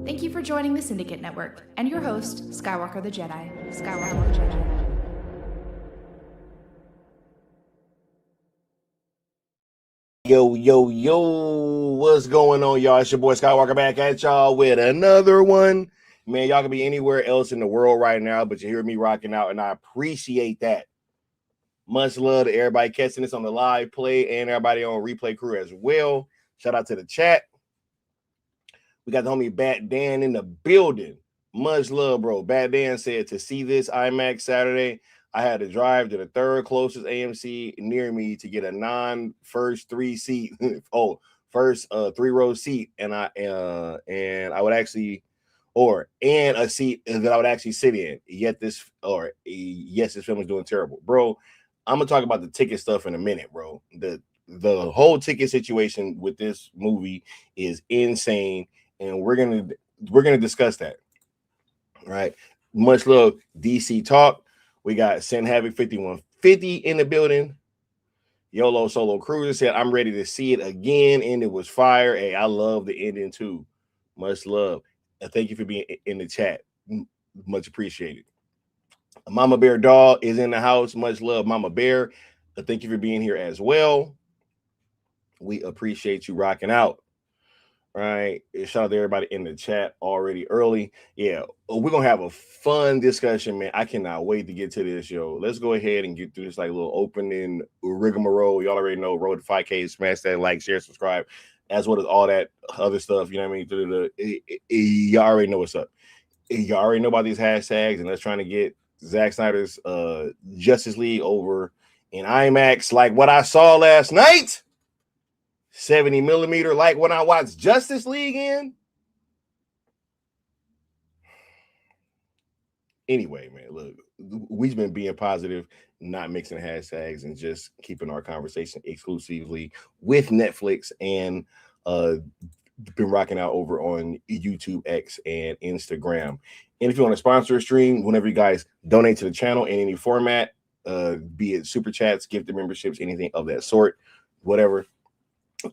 Thank you for joining the Syndicate Network and your host, Skywalker the Jedi. Skywalker the Jedi. Yo, what's going on, y'all? It's your boy Skywalker back at y'all with another one. Man, y'all can be anywhere else in the world right now, but you hear me rocking out, and I appreciate that. Much love to everybody catching this on the live play and everybody on replay crew as well. Shout out to the chat. We got the homie Bat Dan in the building. Much love, bro. Bat Dan said to see this IMAX Saturday, I had to drive to the third closest AMC near me to get a non-first three row seat, and I would actually, and a seat that I would actually sit in. Yes, this film is doing terrible, bro. I'm gonna talk about the ticket stuff in a minute, bro. The whole ticket situation with this movie is insane, and we're gonna discuss that. All right. Much love, DC Talk. We got Sin Havoc 5150 in the building. YOLO Solo Cruiser said, I'm ready to see it again, and it was fire. Hey, I love the ending too. Much love. Thank you for being in the chat. Much appreciated. Mama Bear Doll is in the house. Much love, Mama Bear. Thank you for being here as well. We appreciate you rocking out. All right. Shout out to everybody in the chat already early. Yeah, we're gonna have a fun discussion, man. I cannot wait to get to this, yo. Let's go ahead and get through this like little opening rigmarole. Y'all already know, road to 5K, smash that like, share, subscribe, as well as all that other stuff. You know what I mean? Y'all already know what's up. Y'all already know about these hashtags, and let's trying to get Zack Snyder's Justice League over in IMAX, like what I saw last night. 70 millimeter, like when I watched Justice League in. Anyway, man, look, we've been being positive, not mixing hashtags, and just keeping our conversation exclusively with Netflix, and been rocking out over on YouTube, X, and Instagram. And if you want to sponsor a stream, whenever you guys donate to the channel in any format, be it super chats, gifted memberships, anything of that sort, whatever,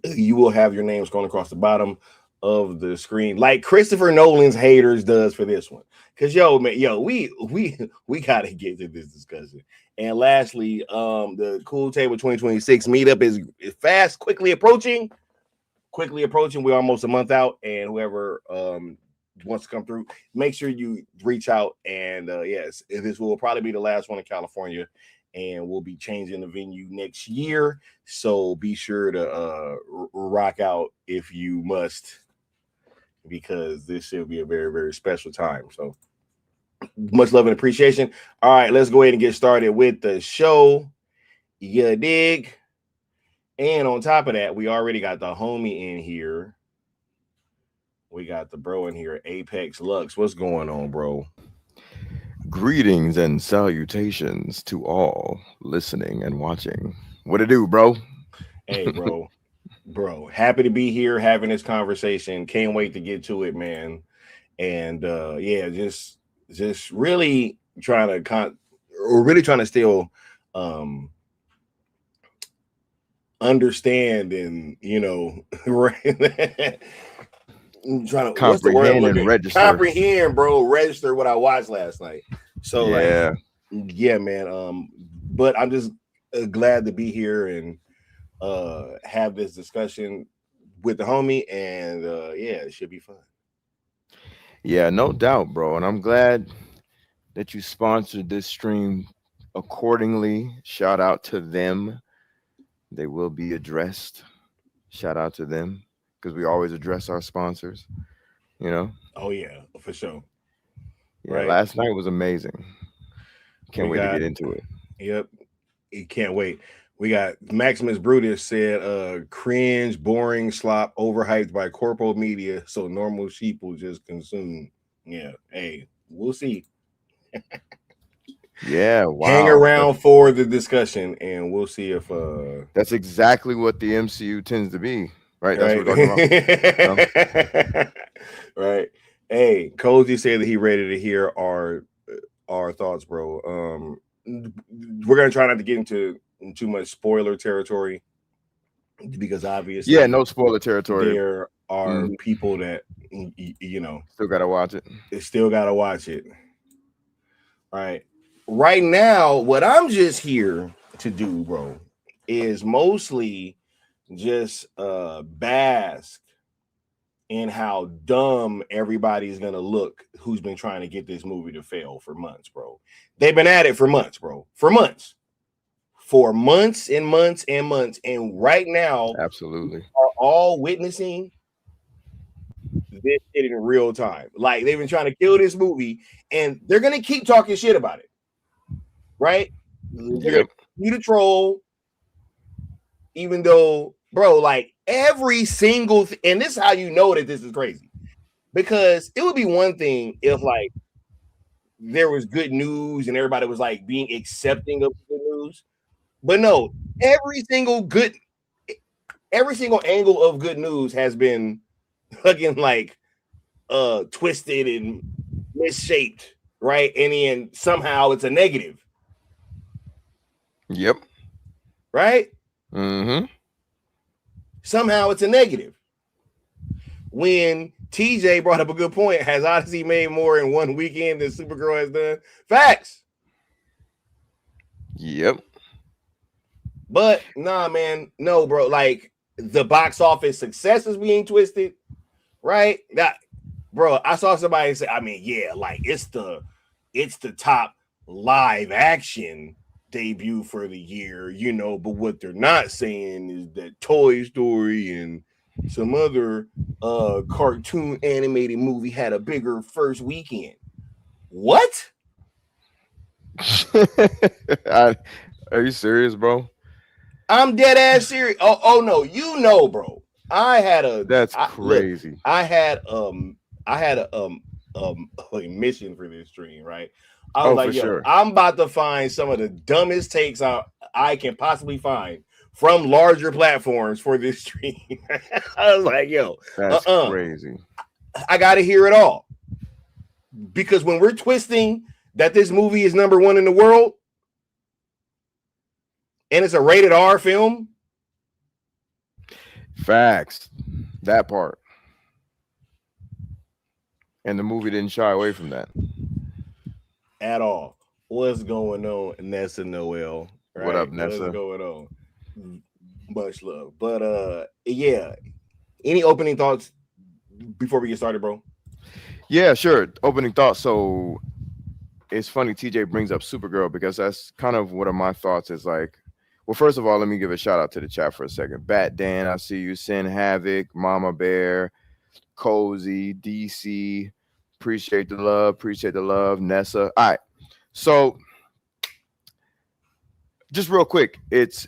you will have your name scrolling across the bottom of the screen, like Christopher Nolan's haters does for this one. Because we gotta get to this discussion. And lastly, the Cool Table 2026 meetup is fast, quickly approaching. We're almost a month out, and whoever wants to come through, make sure you reach out. And yes, this will probably be the last one in California, and we'll be changing the venue next year. So be sure to rock out if you must, because this should be a very, very special time. So much love and appreciation. All right, let's go ahead and get started with the show. You dig? And on top of that, we already got the homie in here. We got the bro in here, Apex Lux. What's going on, bro? Greetings and salutations to all listening and watching. What it do, bro? Hey, bro, happy to be here having this conversation. Can't wait to get to it, man. And yeah, just really trying to still understand, and right. Trying to comprehend and register. Comprehend, bro. Register what I watched last night. So yeah, yeah, man. But I'm just glad to be here and have this discussion with the homie, and yeah, it should be fun. Yeah, no doubt, bro. And I'm glad that you sponsored this stream accordingly. Shout out to them. They will be addressed. Shout out to them, because we always address our sponsors, Oh yeah, for sure. Yeah, right. Last night was amazing. Can't wait to get into it. Yep, you can't wait. We got Maximus Brutus said, cringe, boring, slop, overhyped by corporate media, so normal sheep will just consume. Yeah, hey, we'll see. Yeah, wow. Hang around for the discussion, and we'll see if that's exactly what the MCU tends to be, right? That's what we're talking about. Right. Hey, Cozy said that he ready to hear our thoughts, bro. We're gonna try not to get into too much spoiler territory, because obviously, yeah, no spoiler territory. There are people that you know, Still gotta watch it. still gotta watch it. All right. Right now, what I'm just here to do, bro, is mostly just bask in how dumb everybody's gonna look who's been trying to get this movie to fail for months, bro. They've been at it for months, bro. For months and months and months. And right now, Absolutely. we are all witnessing this shit in real time. Like they've been trying to kill this movie, and they're gonna keep talking shit about it, right? They're gonna continue to troll, even though, bro, like every single and this is how you know that this is crazy. Because it would be one thing if like there was good news and everybody was like being accepting of good news. But no, every single angle of good news has been fucking like twisted and misshaped, right? And then somehow it's a negative. Yep. Right? Mm-hmm. Somehow it's a negative. When TJ brought up a good point, has Odyssey made more in one weekend than Supergirl has done? Facts. Yep. But nah, man, no, bro. Like the box office success is being twisted, right? That, bro, I saw somebody say, I mean, yeah, like it's the top live action debut for the year, you know, but what they're not saying is that Toy Story and some other cartoon animated movie had a bigger first weekend. What? Are you serious, bro? I'm dead ass serious. Oh no, you know, bro. That's crazy. Look, I had a mission for this stream, right? I was like, yo, sure. I'm about to find some of the dumbest takes I can possibly find from larger platforms for this stream. I was like, yo, that's crazy. I gotta hear it all. Because when we're twisting that this movie is number one in the world and it's a rated R film. Facts. That part. And the movie didn't shy away from that. At all. What's going on, Nessa Noel? Right? What up, Nessa? What's going on? Much love. But yeah. Any opening thoughts before we get started, bro? Yeah, sure. Opening thoughts. So it's funny TJ brings up Supergirl because that's kind of one of my thoughts is like, well, first of all, let me give a shout out to the chat for a second. Bat Dan, I see you. Sin Havoc, Mama Bear, Cozy, DC. Appreciate the love. Nessa. All right. So just real quick, it's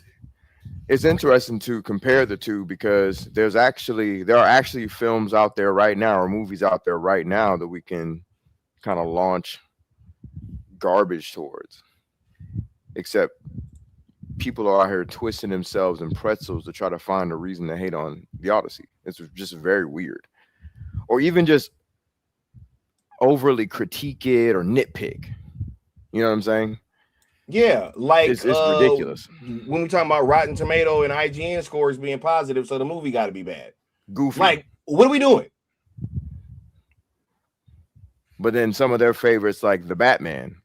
interesting to compare the two because there are actually films out there right now or movies out there right now that we can kind of launch garbage towards. Except people are out here twisting themselves in pretzels to try to find a reason to hate on the Odyssey. It's just very weird. Or even just overly critique it or nitpick. You know what I'm saying? Yeah, like it's ridiculous. When we talk about Rotten Tomato and IGN scores being positive, so the movie got to be bad. Goofy. Like, what are we doing? But then some of their favorites, like the Batman,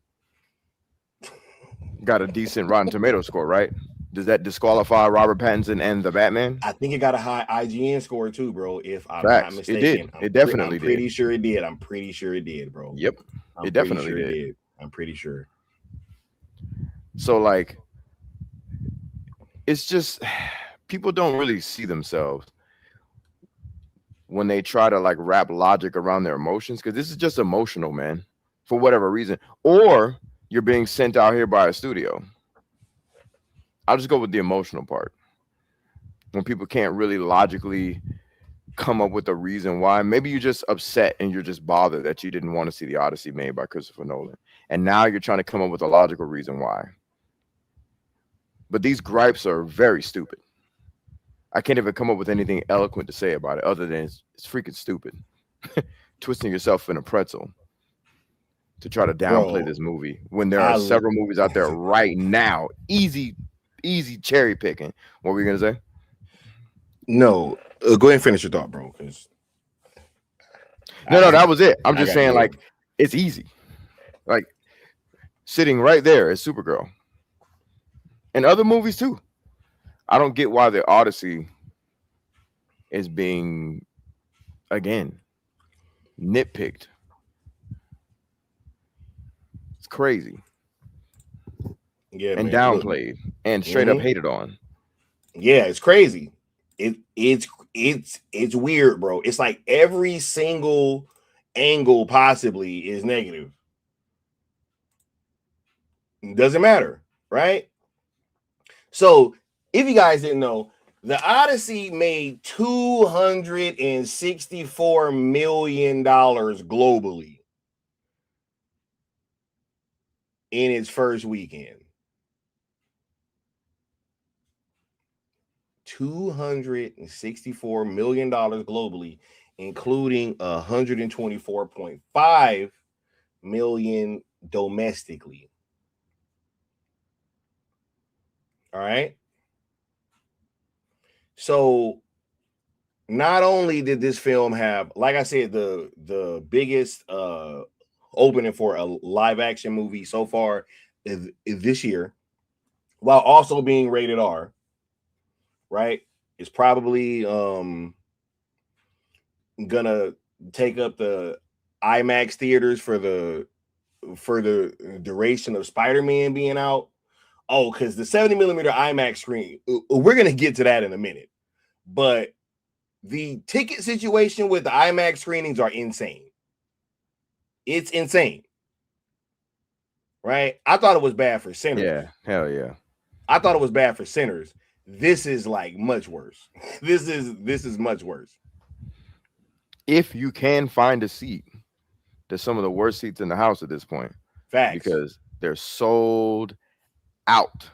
got a decent Rotten Tomato score, right? Does that disqualify Robert Pattinson and the Batman? I think it got a high IGN score too, bro. If I'm Facts. not mistaken, It did. It definitely did. I'm pretty sure it did. I'm pretty sure it did, bro. Yep. It definitely did. I'm pretty sure. So, like, it's just people don't really see themselves when they try to like wrap logic around their emotions because this is just emotional, man, for whatever reason. Or you're being sent out here by a studio. I'll just go with the emotional part. When people can't really logically come up with a reason why, maybe you're just upset and you're just bothered that you didn't want to see the Odyssey made by Christopher Nolan. And now you're trying to come up with a logical reason why. But these gripes are very stupid. I can't even come up with anything eloquent to say about it other than it's freaking stupid. Twisting yourself in a pretzel to try to downplay this movie when there are several movies out there right now. Easy cherry picking. What were you gonna say? No, go ahead and finish your thought, bro. Because No, that was it. I'm I just gotta saying, go. like, it's easy. Like, sitting right there is Supergirl. And other movies, too. I don't get why the Odyssey is being, again, nitpicked. It's crazy. Yeah, And man. Look, downplayed and straight up hated on. yeah, it's crazy. It's weird, bro. It's like every single angle possibly is negative. Doesn't matter, right? So if you guys didn't know, the Odyssey made $264 million globally in its first weekend. $264 million globally, including 124.5 million domestically. All right. So not only did this film have, like I said, the biggest opening for a live action movie so far this year, while also being rated R, right? It's probably gonna take up the IMAX theaters for the duration of Spider-Man being out. Oh, because the 70 millimeter IMAX screen, we're gonna get to that in a minute. But the ticket situation with the IMAX screenings are insane. It's insane. Right? I thought it was bad for Sinners. Yeah, hell yeah. I thought it was bad for Sinners. This is like much worse. This is much worse. If you can find a seat, there's some of the worst seats in the house at this point. Facts. Because they're sold out.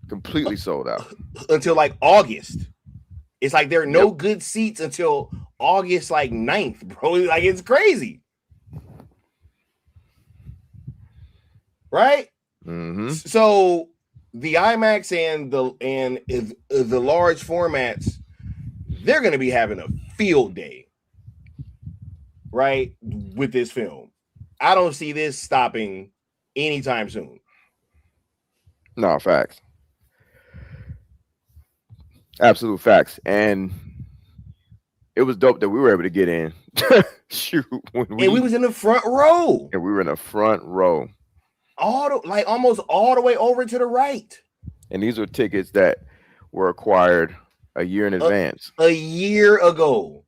Completely sold out. Until like August. It's like there are no good seats until August like 9th, bro. Like it's crazy. Right? Mm-hmm. So the IMAX and the large formats, they're going to be having a field day, right, with this film. I don't see this stopping anytime soon. No, facts. Absolute facts. And it was dope that we were able to get in. Shoot. We was in the front row. And we were in the front row. Almost all the way over to the right. And these were tickets that were acquired a year in advance. A year ago.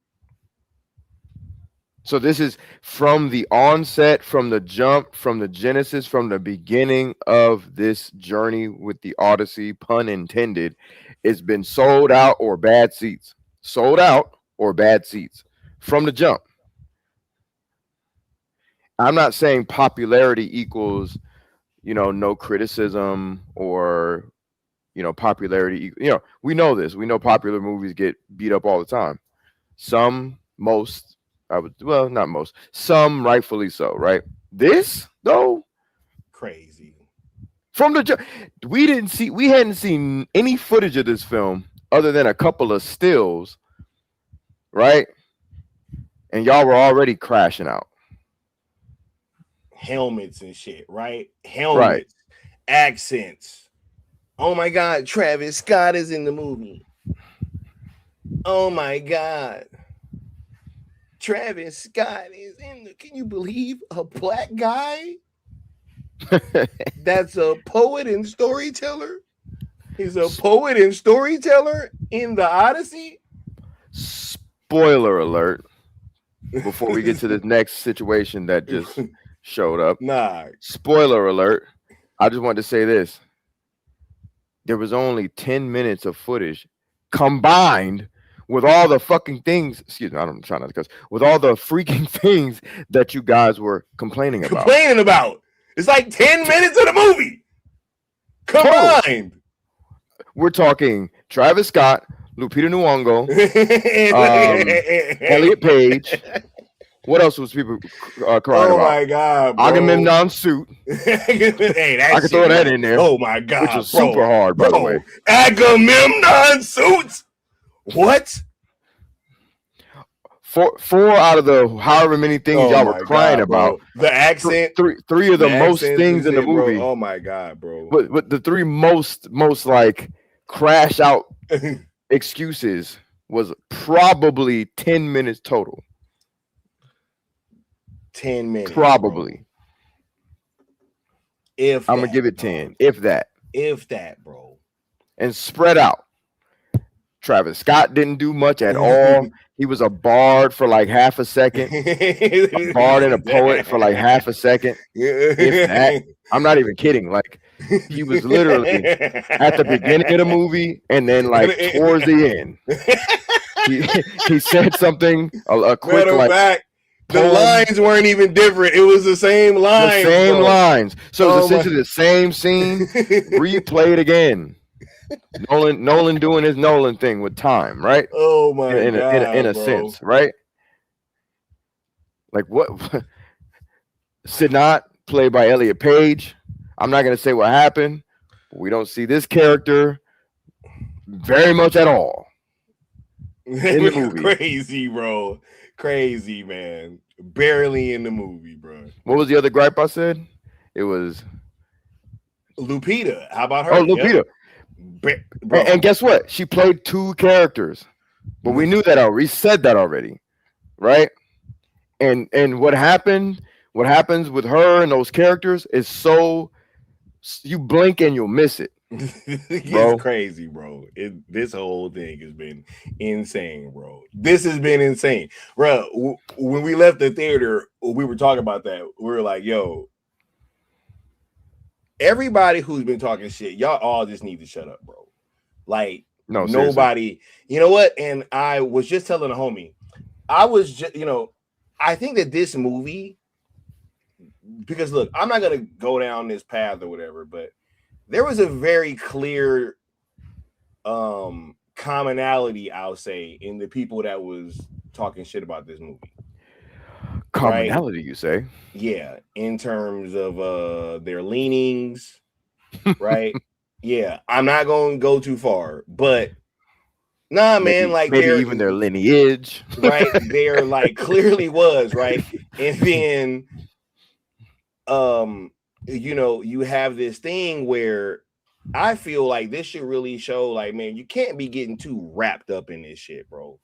So this is from the onset, from the jump, from the genesis, from the beginning of this journey with the Odyssey, pun intended. It's been sold out or bad seats. Sold out or bad seats from the jump. I'm not saying popularity equals, no criticism or, popularity. We know this. We know popular movies get beat up all the time. Some rightfully so, right? This, though, crazy. From the we hadn't seen any footage of this film other than a couple of stills, right? And y'all were already crashing out. Helmets and shit, right? Helmets, accents. Oh my God, Travis Scott is in the movie. Oh my God. Travis Scott is in the, can you believe a black guy that's a poet and storyteller? He's a poet and storyteller in the Odyssey. Spoiler alert. Before we get to the next situation that just showed up. Spoiler alert. I just wanted to say this. There was only 10 minutes of footage combined with all the fucking things, I'm trying not to cuss, with all the freaking things that you guys were complaining about. It's like 10 minutes of the movie combined. We're talking Travis Scott, Lupita Nyong'o, Elliot Page. What else was people crying about? Oh my God, bro. Agamemnon suit. Hey, I can throw that in there. Oh my God, which is super hard, by the way. Agamemnon suits. What? four out of the however many things y'all were crying about. Bro. The accent, three of the most things in the shit, movie. Bro. Oh my god, bro. But the three most like crash out excuses was probably 10 minutes total. 10 minutes. Probably. Bro. If I'm gonna give it 10, if that, bro, and spread out. Travis Scott didn't do much at all. He was a bard for like half a second, a bard and a poet for like half a second. If that, I'm not even kidding. Like he was literally at the beginning of the movie and then like towards the end. He said something a quick matter like. Fact, the lines weren't even different. It was the same lines. The same lines. So it was essentially the same scene replayed again. Nolan doing his Nolan thing with time, right? Oh my god. In a sense, right? Like what? Sinat, played by Elliot Page. I'm not gonna say what happened. But we don't see this character very much at all in the movie. Crazy, bro. Crazy, man. Barely in the movie, bro. What was the other gripe I said? It was Lupita. How about her? Oh, Lupita. Yep. And guess what? She played two characters, but we knew that already. We said that already, right? And what happens with her and those characters is so you blink and you'll miss it. It's crazy, bro. This whole thing has been insane, bro. This has been insane, bro. When we left the theater, we were talking about that. We were like, "Yo, everybody who's been talking shit, y'all all just need to shut up, bro." Like, no, nobody. Seriously. You know what? And I was just telling a homie, I think that this movie, because look, I'm not gonna go down this path or whatever, but there was a very clear commonality, I'll say, in the people that was talking shit about this movie. Commonality, right? You say? Yeah, in terms of their leanings, right? Yeah, I'm not going to go too far, but man, like maybe even their lineage, right? There like clearly was, right? And then you have this thing where I feel like this should really show, like, man, you can't be getting too wrapped up in this shit, bro.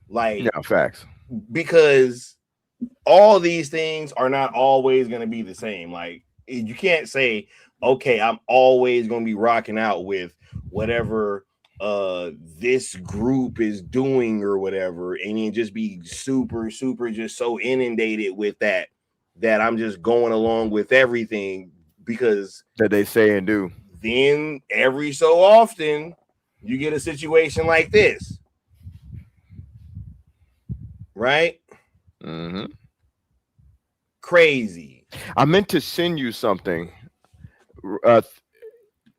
Like, yeah, facts. Because all these things are not always going to be the same. Like, you can't say, okay, I'm always going to be rocking out with whatever this group is doing or whatever, and then just be super just so inundated with that I'm just going along with everything because that they say and do. Then every so often you get a situation like this, right? Mm-hmm. Crazy. I meant to send you something.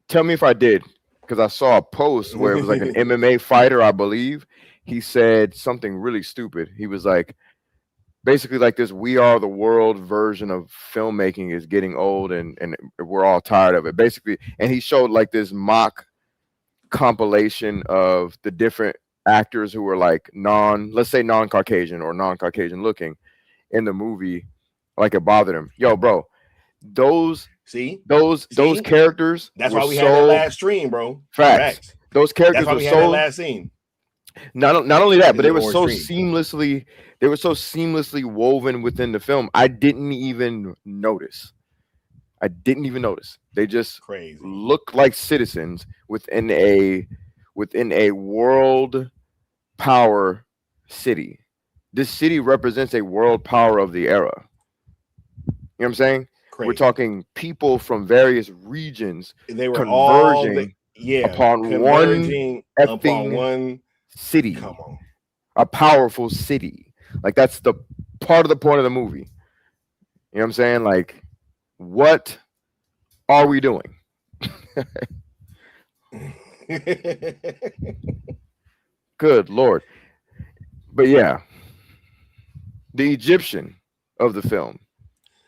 Tell me if I did, because I saw a post where it was like an MMA fighter, I believe. He said something really stupid. He was like, basically like this We Are the World version of filmmaking is getting old and we're all tired of it, basically. And he showed like this mock compilation of the different actors who were like let's say non-Caucasian or non-Caucasian looking in the movie. Like it bothered him. Yo, bro, those characters. That's why we had that last stream, bro. Facts. Those characters That's why were we had that last scene. Not only that, but they were so seamlessly woven within the film. I didn't even notice. They just looked like citizens within a world power city. This city represents a world power of the era. You know what I'm saying? Crazy. We're talking people from various regions. They were converging upon one city. Come on. A powerful city. Like that's the part of the point of the movie. You know what I'm saying? Like, what are we doing? Good Lord. But yeah, the Egyptian of the film,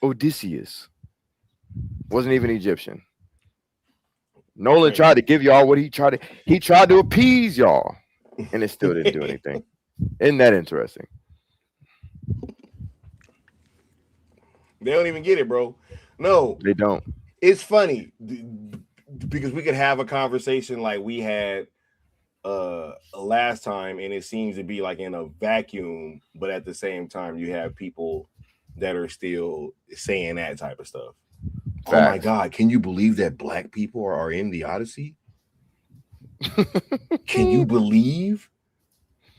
Odysseus, wasn't even Egyptian. Nolan tried to give y'all what he tried to appease y'all, and it still didn't do anything. Isn't that interesting? They don't even get it, bro. No, They don't. it's funny because we could have a conversation like we had last time, and it seems to be like in a vacuum, but at the same time, you have people that are still saying that type of stuff. Facts. Oh my God, can you believe that black people are in the Odyssey? Can you believe?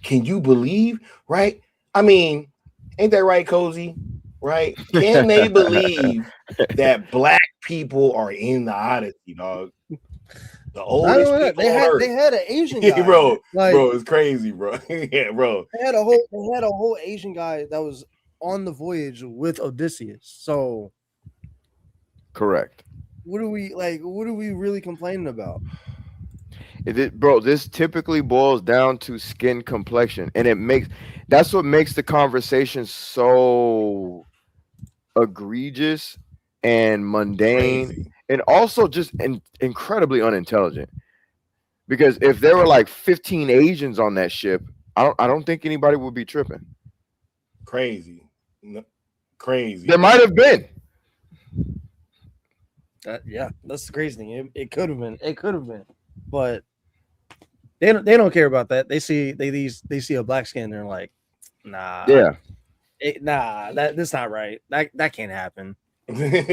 Can you believe? Right? I mean, ain't that right, Cozy? Right? Can they believe that black people are in the Odyssey, dog? The oldest people on Earth. They had an Asian guy, bro, it's crazy, bro. Yeah, bro. They had a whole Asian guy that was on the voyage with Odysseus. So Correct. what are we really complaining about? Bro, this typically boils down to skin complexion, and that's what makes the conversation so egregious and mundane, Crazy. and also just incredibly unintelligent. Because if there were like 15 Asians on that ship, I don't think anybody would be tripping. Crazy. No, crazy. There might have been. That's the crazy thing. It could have been. It could have been, but they don't care about that. They see a black skin. They're like, nah, Yeah. That's not right. That can't happen.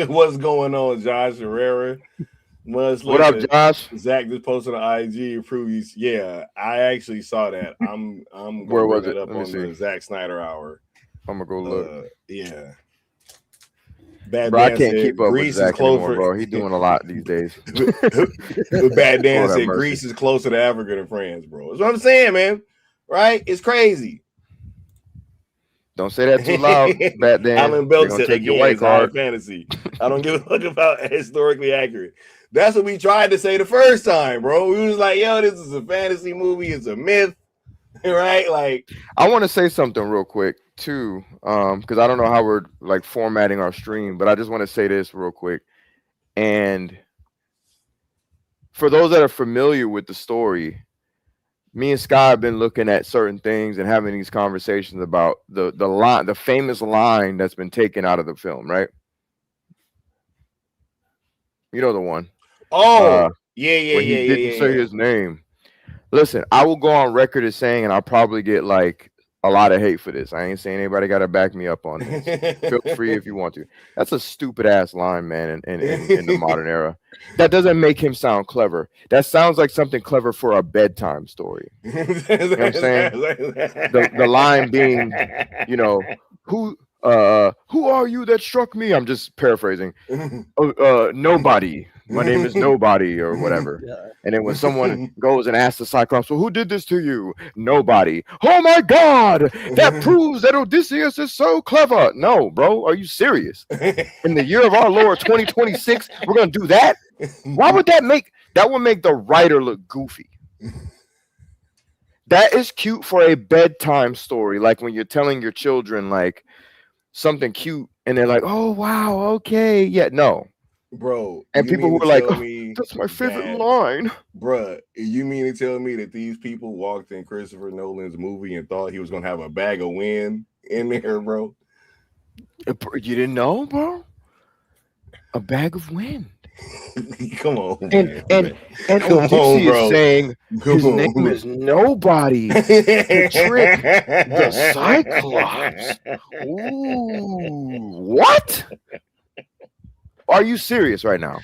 What's going on, Josh Herrera? What up, Josh? Zach just posted on IG. Prove yeah, I actually saw that. I'm gonna Where was bring it? up Let me on see. the Zack Snyder hour. I'm gonna go look. Yeah. Bad Bro, I Dan can't said keep up with Greece is Zach anymore, closer. bro. He's doing a lot these days. Bad Dan Lord have said mercy. Greece is closer to Africa than France, bro. That's what I'm saying, man. Right? It's crazy. Don't say that too loud, Bad Dan. Alan Belk They're said, gonna take your again, white it's high card. fantasy. I don't give a fuck about historically accurate. That's what we tried to say the first time, bro. We was like, yo, this is a fantasy movie. It's a myth, right? Like, I want to say something real quick too, because I don't know how we're like formatting our stream, but I just want to say this real quick. And for those that are familiar with the story, me and Sky have been looking at certain things and having these conversations about the famous line that's been taken out of the film, right? You know the one. yeah. When he didn't say his name. Listen, I will go on record as saying, and I'll probably get like a lot of hate for this. I ain't saying anybody got to back me up on this. Feel free if you want to. That's a stupid ass line, man, in the modern era. That doesn't make him sound clever. That sounds like something clever for a bedtime story. You know what I'm saying? The line being, you know, who are you that struck me? I'm just paraphrasing. Nobody. My name is Nobody or whatever. Yeah. And then when someone goes and asks the Cyclops, well, who did this to you? Nobody. Oh my God, that proves that Odysseus is so clever. No, bro, are you serious? In the year of our Lord 2026, we're gonna do that? Why would that make the writer look goofy? That is cute for a bedtime story, like when you're telling your children like something cute and they're like, oh wow, okay, yeah, no. Bro, and people who are like, oh, that's my favorite line. Bruh, you mean to tell me that these people walked in Christopher Nolan's movie and thought he was gonna have a bag of wind in there, bro? You didn't know, bro? A bag of wind. Come on, and Odysseus is saying his name is Nobody to trick the Cyclops. Ooh, what? Are you serious right now?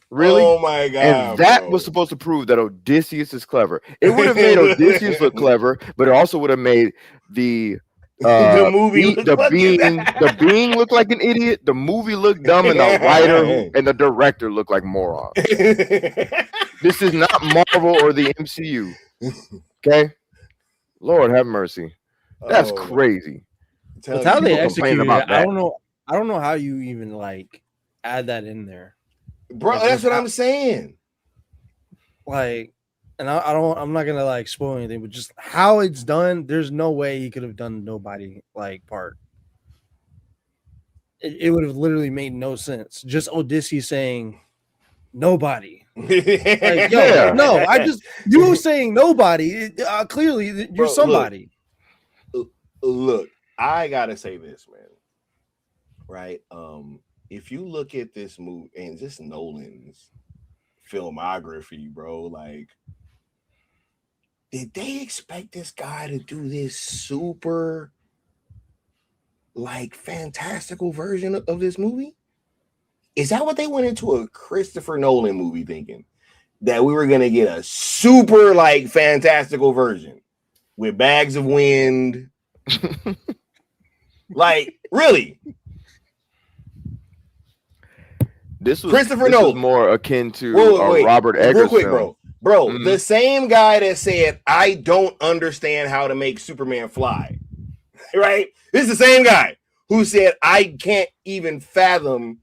Really? Oh my God! And that was supposed to prove that Odysseus is clever. It would have made Odysseus look clever, but it also would have made the movie, the being look like an idiot. The movie looked dumb, and the writer and the director look like morons. This is not Marvel or the MCU. Okay, Lord have mercy. That's crazy. That's how they execute it. I don't know how you even like add that in there, bro. That's what I'm saying. Like, and I'm not gonna like spoil anything, but just how it's done. There's no way he could have done Nobody like part. It would have literally made no sense. Just Odysseus saying Nobody. Like, yo, no, you saying Nobody. Clearly, you're bro, somebody. Look, I gotta say this, man. right? If you look at this movie and just Nolan's filmography, bro, like, did they expect this guy to do this super, like, fantastical version of this movie? Is that what they went into a Christopher Nolan movie thinking? That we were gonna get a super, like, fantastical version with bags of wind? Like, really? This was Christopher Nolan. more akin to wait, Robert Eggers real quick, film. bro. The same guy that said, I don't understand how to make Superman fly, right? This is the same guy who said, I can't even fathom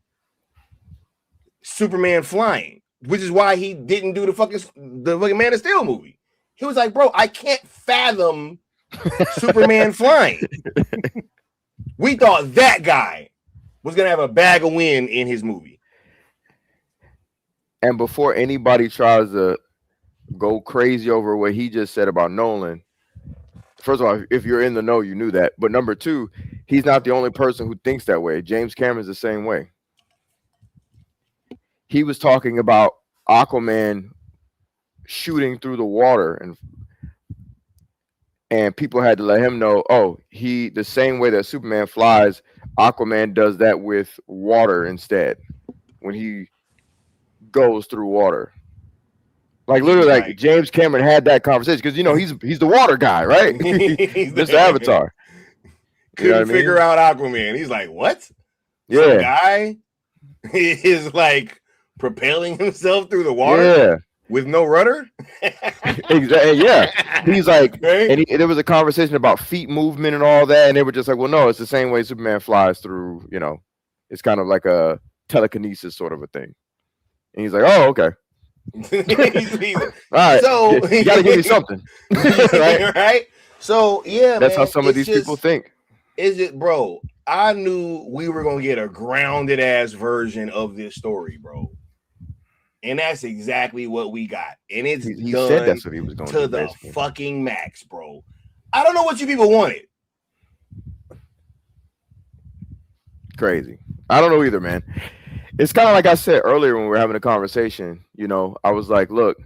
Superman flying, which is why he didn't do the fucking Man of Steel movie. He was like, bro, I can't fathom Superman flying. We thought that guy was gonna have a bag of wind in his movie. And before anybody tries to go crazy over what he just said about Nolan, first of all, if you're in the know, you knew that. But number two, he's not the only person who thinks that way. James Cameron's the same way. He was talking about Aquaman shooting through the water, and people had to let him know, the same way that Superman flies, Aquaman does that with water instead when he goes through water. Like, literally, like, James Cameron had that conversation because, he's the water guy, right? Mr. Avatar. Couldn't figure out Aquaman. He's like, what? Yeah. Some guy is, like, propelling himself through the water with no rudder? Exactly. Yeah. He's like, right? And there was a conversation about feet movement and all that, and they were just like, well, no, it's the same way Superman flies through, it's kind of like a telekinesis sort of a thing. And he's like, oh, okay. All right. So you gotta give me something. Right? Right? So that's how some of these people think. Is it, bro? I knew we were gonna get a grounded ass version of this story, bro. And that's exactly what we got. And it's he done said that's what he was going to the fucking max, bro. I don't know what you people wanted. Crazy. I don't know either, man. It's kind of like I said earlier when we were having a conversation, I was like, look,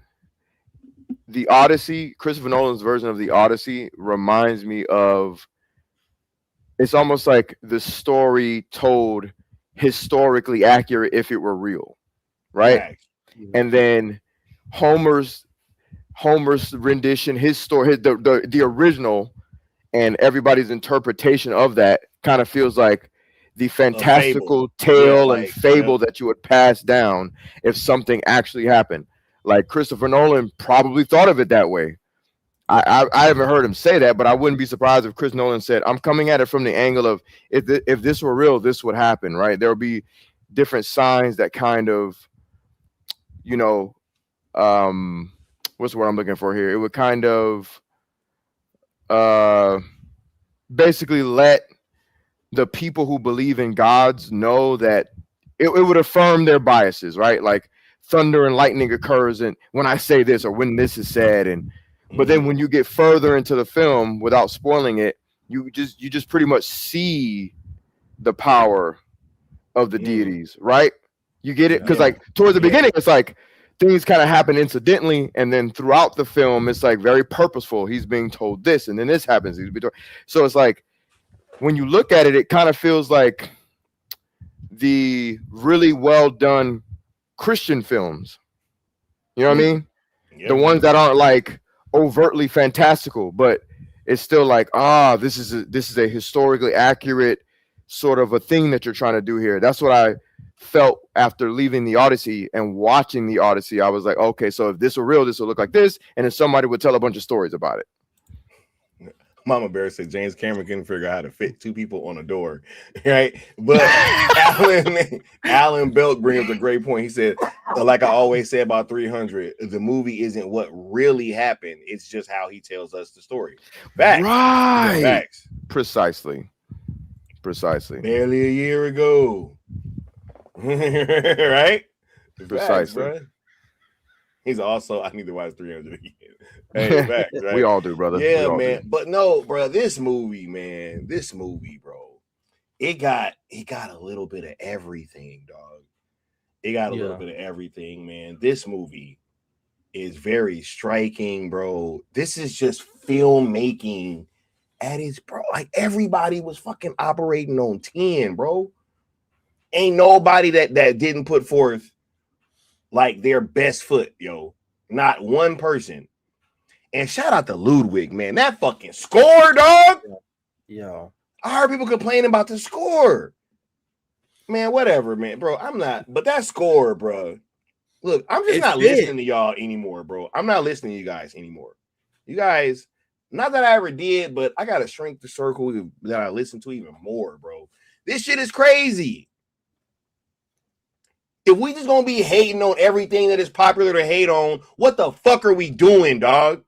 the Odyssey, Christopher Nolan's version of the Odyssey reminds me of, it's almost like the story told historically accurate if it were real, right? And then Homer's rendition, his story, the original, and everybody's interpretation of that kind of feels like the fantastical tale and fable that you would pass down if something actually happened. Like Christopher Nolan probably thought of it that way. I haven't heard him say that, but I wouldn't be surprised if Chris Nolan said, I'm coming at it from the angle of if this were real, this would happen, right? There would be different signs that kind of, what's the word I'm looking for here? It would kind of basically let the people who believe in gods know that it would affirm their biases, right? Like thunder and lightning occurs and when I say this or when this is said, but then when you get further into the film without spoiling it, you just pretty much see the power of the deities, right? You get it? Because like towards the beginning, it's like things kind of happen incidentally, and then throughout the film, it's like very purposeful. He's being told this, and then this happens. So it's like when you look at it, it kind of feels like the really well done Christian films. You know what I mean? Yeah, the ones that aren't like overtly fantastical, but it's still like, this is a historically accurate sort of a thing that you're trying to do here. That's what I felt after leaving the Odyssey and watching the Odyssey. I was like, okay, so if this were real, this would look like this, and then somebody would tell a bunch of stories about it. Mama Bear said James Cameron couldn't figure out how to fit two people on a door, right? But Alan Belk brings up a great point. He said, like I always say about 300, the movie isn't what really happened. It's just how he tells us the story. Facts. Right. Facts. Precisely. Barely a year ago. Right? Precisely. Facts, he's also, I need to watch 300 again. Hey, facts, right? We all do, brother. Yeah, man. But no, bro, this movie, bro, it got a little bit of everything, dog. It got a little Yeah. bit of everything, man. This movie is very striking, bro. This is just filmmaking at its bro. Like everybody was fucking operating on 10, bro. Ain't nobody that didn't put forth like their best foot, yo. Not one person. And shout out to Ludwig, man. That fucking score, dog. Yeah. I heard people complaining about the score. Man, whatever, man, bro. I'm not, but that score, bro. Look, I'm just not listening to y'all anymore, bro. I'm not listening to you guys anymore. You guys, not that I ever did, but I gotta shrink the circle that I listen to even more, bro. This shit is crazy. If we just gonna be hating on everything that is popular to hate on, what the fuck are we doing, dog?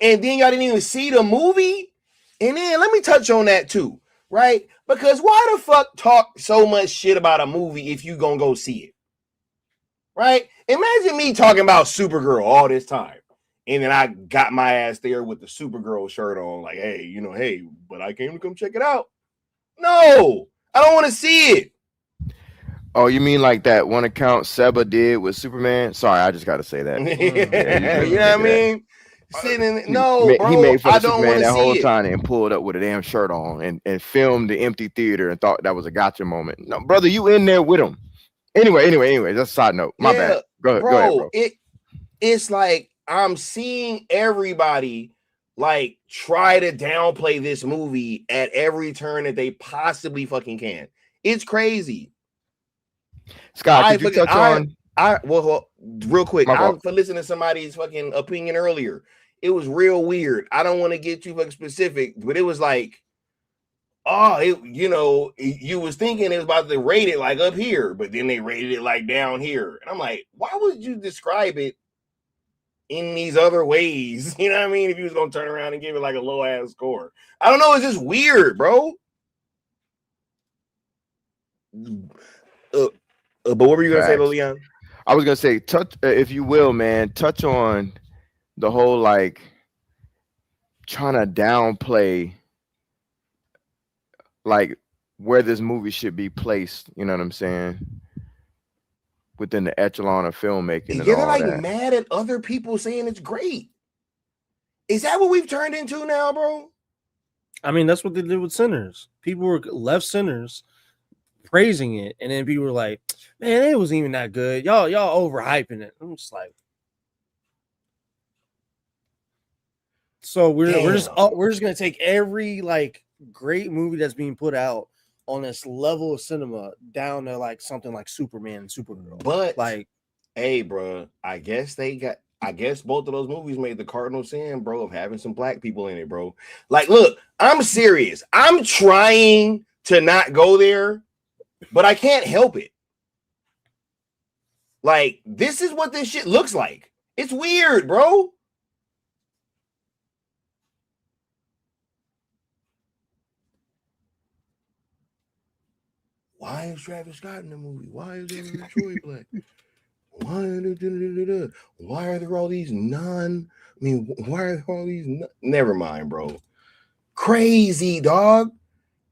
And then y'all didn't even see the movie? And then let me touch on that too, right? Because why the fuck talk so much shit about a movie if you gonna go see it? Right? Imagine me talking about Supergirl all this time. And then I got my ass there with the Supergirl shirt on, like, hey, but I came to come check it out. No, I don't want to see it. Oh, you mean like that one account Seba did with Superman? Sorry, I just got to say that. Yeah, you know what I mean? Sitting in, no, he bro, made fun I of don't Superman want to that whole see it. time and pulled up with a damn shirt on and filmed the empty theater and thought that was a gotcha moment. No, brother, you in there with him. Anyway, that's a side note. My bad. Go ahead, bro. It's like I'm seeing everybody like try to downplay this movie at every turn that they possibly fucking can. It's crazy. Scott, could you touch on? Well, real quick, I'm for listening to somebody's fucking opinion earlier. It was real weird. I don't want to get too fucking specific, but it was like, you was thinking it was about to rate it like up here, but then they rated it like down here. And I'm like, why would you describe it in these other ways? You know what I mean? If you was gonna turn around and give it like a low ass score. I don't know, it's just weird, bro. But what were you gonna say, Leon? I was gonna say, touch, if you will, man, touch on the whole like trying to downplay like where this movie should be placed. You know what I'm saying? Within the echelon of filmmaking. And they're all like that. Mad at other people saying it's great. Is that what we've turned into now, bro? I mean, that's what they did with Sinners. People were left Sinners praising it, and then people were like, man, it wasn't even that good. Y'all overhyping it. I'm just like, so we're just gonna take every like great movie that's being put out on this level of cinema down to like something like Superman and Supergirl. But like, hey, bro, I guess both of those movies made the cardinal sin, bro, of having some black people in it, bro. Like, look, I'm serious. I'm trying to not go there, but I can't help it. Like, this is what this shit looks like. It's weird, bro. Why is Travis Scott in the movie? Why is Troy Black? Why are there all these never mind, bro. Crazy, dog.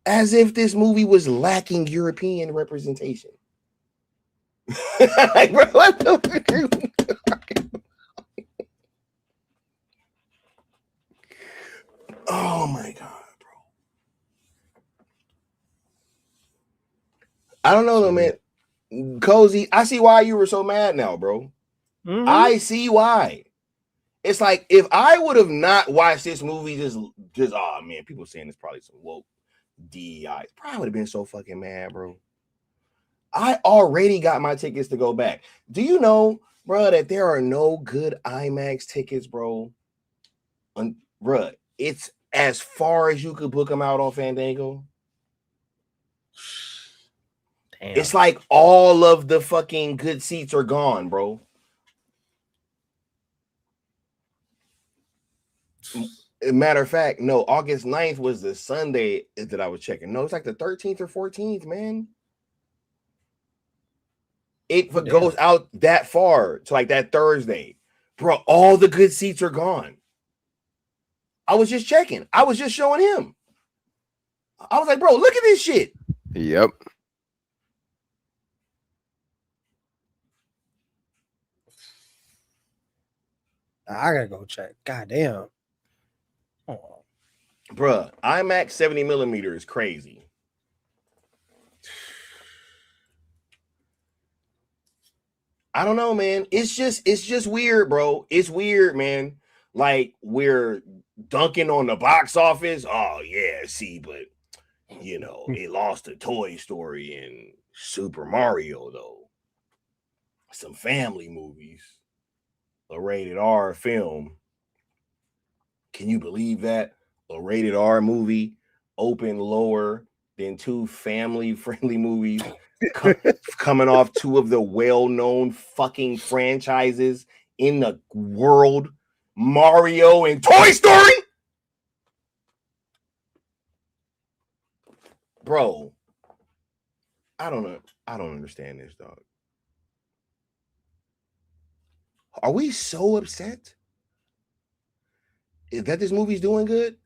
As if this movie was lacking European representation. Like, bro, what the oh my god, bro. I don't know though, man. Cozy, I see why you were so mad now, bro. Mm-hmm. I see why. It's like if I would have not watched this movie, just oh man, people saying it's probably some woke DEI. Probably would have been so fucking mad, bro. I already got my tickets to go back. Do you know, bro, that there are no good IMAX tickets, bro? Bro, it's as far as you could book them out on Fandango. Damn. It's like all of the fucking good seats are gone, bro. Matter of fact, no, August 9th was the Sunday that I was checking. No, it's like the 13th or 14th, man. It goes out that far to like that Thursday. Bro, all the good seats are gone. I was just checking. I was just showing him. I was like, bro, look at this shit. Yep. I gotta go check. God damn. Oh. Bruh, IMAX 70 millimeter is crazy. I don't know, man. It's just weird, bro. It's weird, man. Like, we're dunking on the box office. Oh, yeah, see, but you know, it lost to Toy Story and Super Mario, though. Some family movies. A rated R film. Can you believe that? A rated R movie opened lower than two family-friendly movies coming off two of the well-known fucking franchises in the world, Mario and Toy Story. Bro, I don't know. I don't understand this, dog. Are we so upset? Is that this movie's doing good?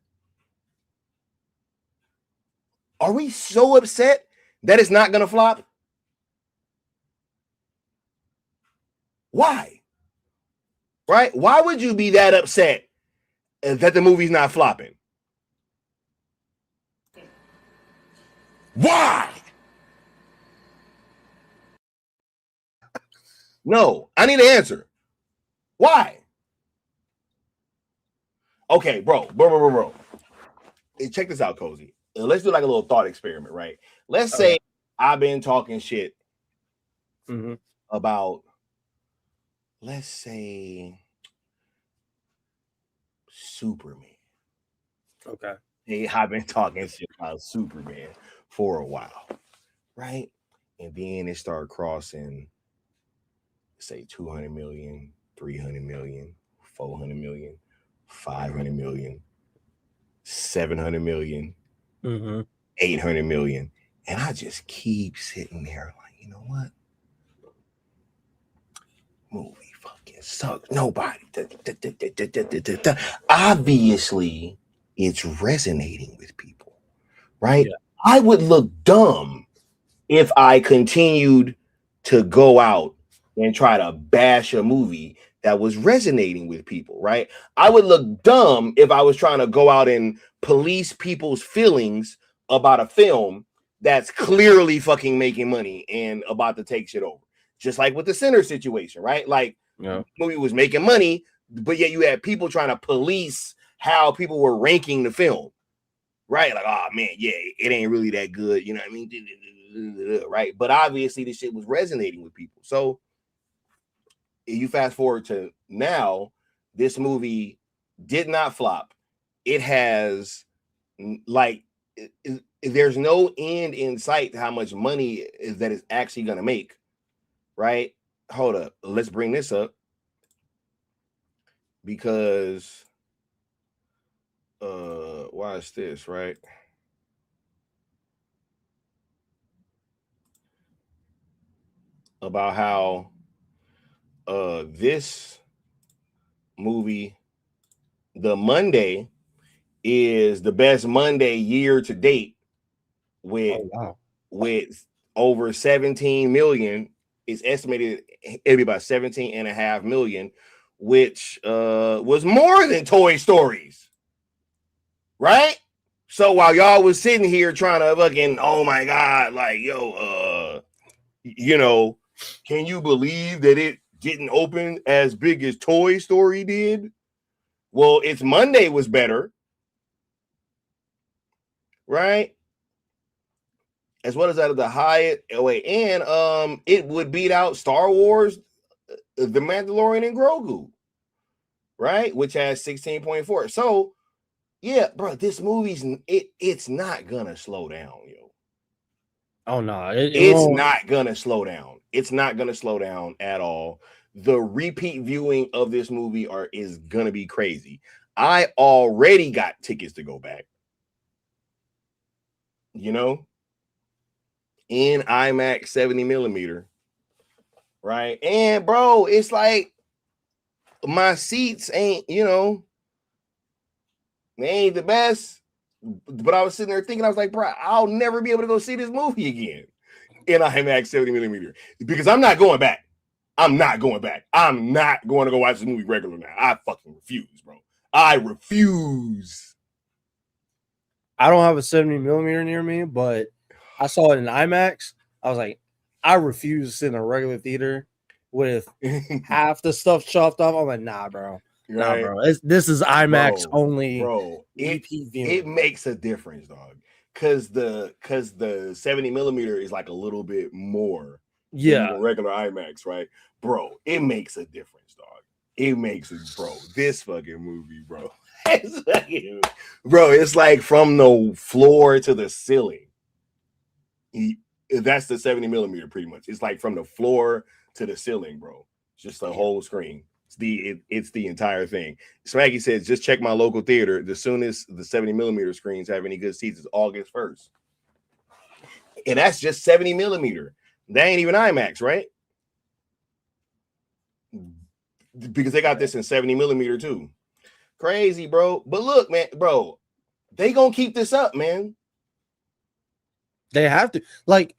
Are we so upset that it's not gonna flop? Why? Right? Why would you be that upset that the movie's not flopping? Why? No, I need an answer. Why? Okay, bro. Hey, check this out, Cozy. Let's do like a little thought experiment, right? Let's say I've been talking shit about, let's say, Superman. Okay. Hey, I've been talking shit about Superman for a while, right? And then it started crossing, say, 200 million, 300 million, 400 million, 500 million, 700 million, 800 million. And I just keep sitting there like, you know what? Movie fucking sucks. Nobody. Obviously, it's resonating with people, right? Yeah. I would look dumb if I continued to go out and try to bash a movie that was resonating with people, right? I would look dumb if I was trying to go out and police people's feelings about a film that's clearly fucking making money and about to take shit over. Just like with the Sinner situation, right? Like, the movie was making money, but yet you had people trying to police how people were ranking the film, right? Like, oh man, yeah, it ain't really that good, you know what I mean? Right? But obviously, this shit was resonating with people. So, you fast forward to now, this movie did not flop. It has, like, there's no end in sight to how much money that is actually going to make, right? Hold up. Let's bring this up because watch this, right? About how this movie, the Monday, is the best Monday year to date with over 17 million. It's estimated it'll be about 17.5 million, which was more than Toy Stories, right? So while y'all was sitting here trying to fucking, oh my god, like, yo, you know, can you believe that it didn't open as big as Toy Story did? Well, its Monday was better, right? As well as out of the Hyatt. Oh wait, and it would beat out Star Wars, The Mandalorian, and Grogu, right? Which has 16.4. So yeah, bro, this movie's it's not gonna slow down, yo. Oh no, it's not gonna slow down. It's not gonna slow down at all. The repeat viewing of this movie is gonna be crazy. I already got tickets to go back, you know, in IMAX 70 millimeter, right? And bro, it's like my seats ain't, you know, they ain't the best, But I was sitting there thinking, I was like, bro, I'll never be able to go see this movie again in IMAX 70 millimeter because I'm not going back. I'm not going back. I'm not going to go watch this movie regular now. I fucking refuse, bro. I refuse. I don't have a 70 millimeter near me, but I saw it in IMAX. I was like, I refuse to sit in a regular theater with half the stuff chopped off. I'm like, nah, bro. Nah, Right? bro. This is IMAX only. Bro, repeat viewing. it makes a difference, dog. Cause the 70 millimeter is like a little bit more than the regular IMAX, right? Bro, it makes a difference, dog. It makes it, bro. This fucking movie, bro. Bro, it's like from the floor to the ceiling. That's the 70 millimeter, pretty much. It's like from the floor to the ceiling, bro. It's just the whole screen. It's the entire thing. Smaggy says, just check my local theater. The soonest the 70 millimeter screens have any good seats is August 1st. And that's just 70 millimeter. That ain't even IMAX, right? Because they got this in 70 millimeter too. Crazy, bro. But look, man, bro, they gonna keep this up, man. They have to. Like,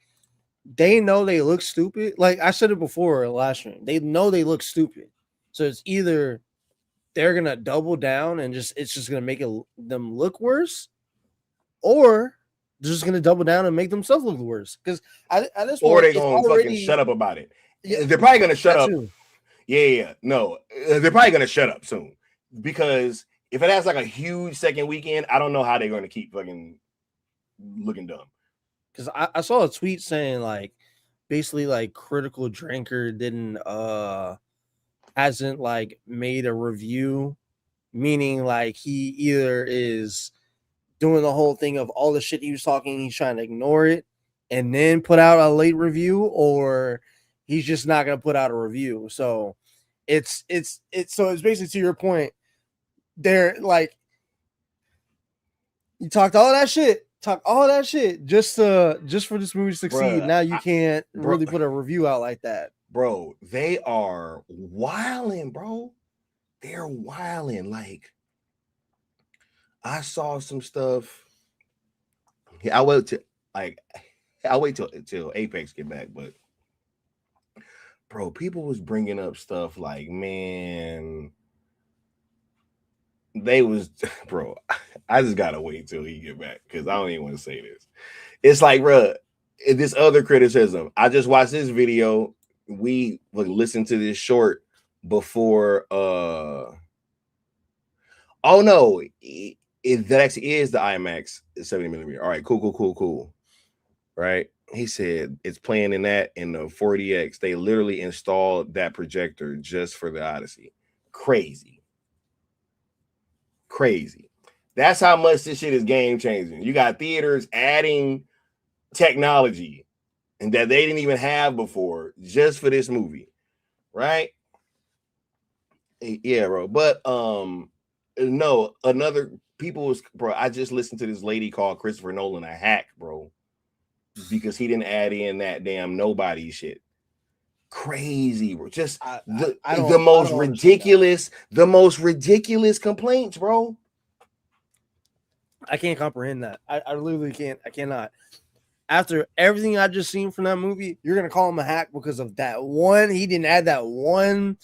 they know they look stupid. Like I said it before last stream. They know they look stupid. So it's either they're gonna double down and it's just gonna make them look worse, or they're just gonna double down and make themselves look worse. Because at this point, or they're gonna fucking shut up about it. Yeah, they're probably gonna shut up. Too. Yeah. No, they're probably gonna shut up soon. Because if it has like a huge second weekend, I don't know how they're gonna keep fucking looking dumb. Because I saw a tweet saying like basically like Critical Drinker hasn't like made a review, meaning like he either is doing the whole thing of all the shit he was talking, he's trying to ignore it and then put out a late review, or he's just not gonna put out a review. So it's basically to your point. They're like, you talk all that shit just for this movie to succeed. Bruh, now you can't really put a review out like that. Bro, they are wilding, bro. They're wilding. Like, I saw some stuff. I'll wait till Apex get back, but bro, people was bringing up stuff like, man, they was, bro, I just gotta wait till he get back because I don't even want to say this. It's like, bro, this other criticism. I just watched this video. We would listen to this short before. Oh no, that actually is the IMAX 70 millimeter. All right, cool. Right? He said it's playing in that in the 40X. They literally installed that projector just for the Odyssey. Crazy. That's how much this shit is game changing. You got theaters adding technology and that they didn't even have before just for this movie, right? Yeah, bro. But no, another people was, bro, I just listened to this lady called Christopher Nolan a hack, bro, because he didn't add in that damn nobody shit. Crazy, bro. Just the most ridiculous complaints, bro. I can't comprehend that. I literally can't. I cannot. After everything I just seen from that movie, you're gonna call him a hack because of that one. He didn't add that one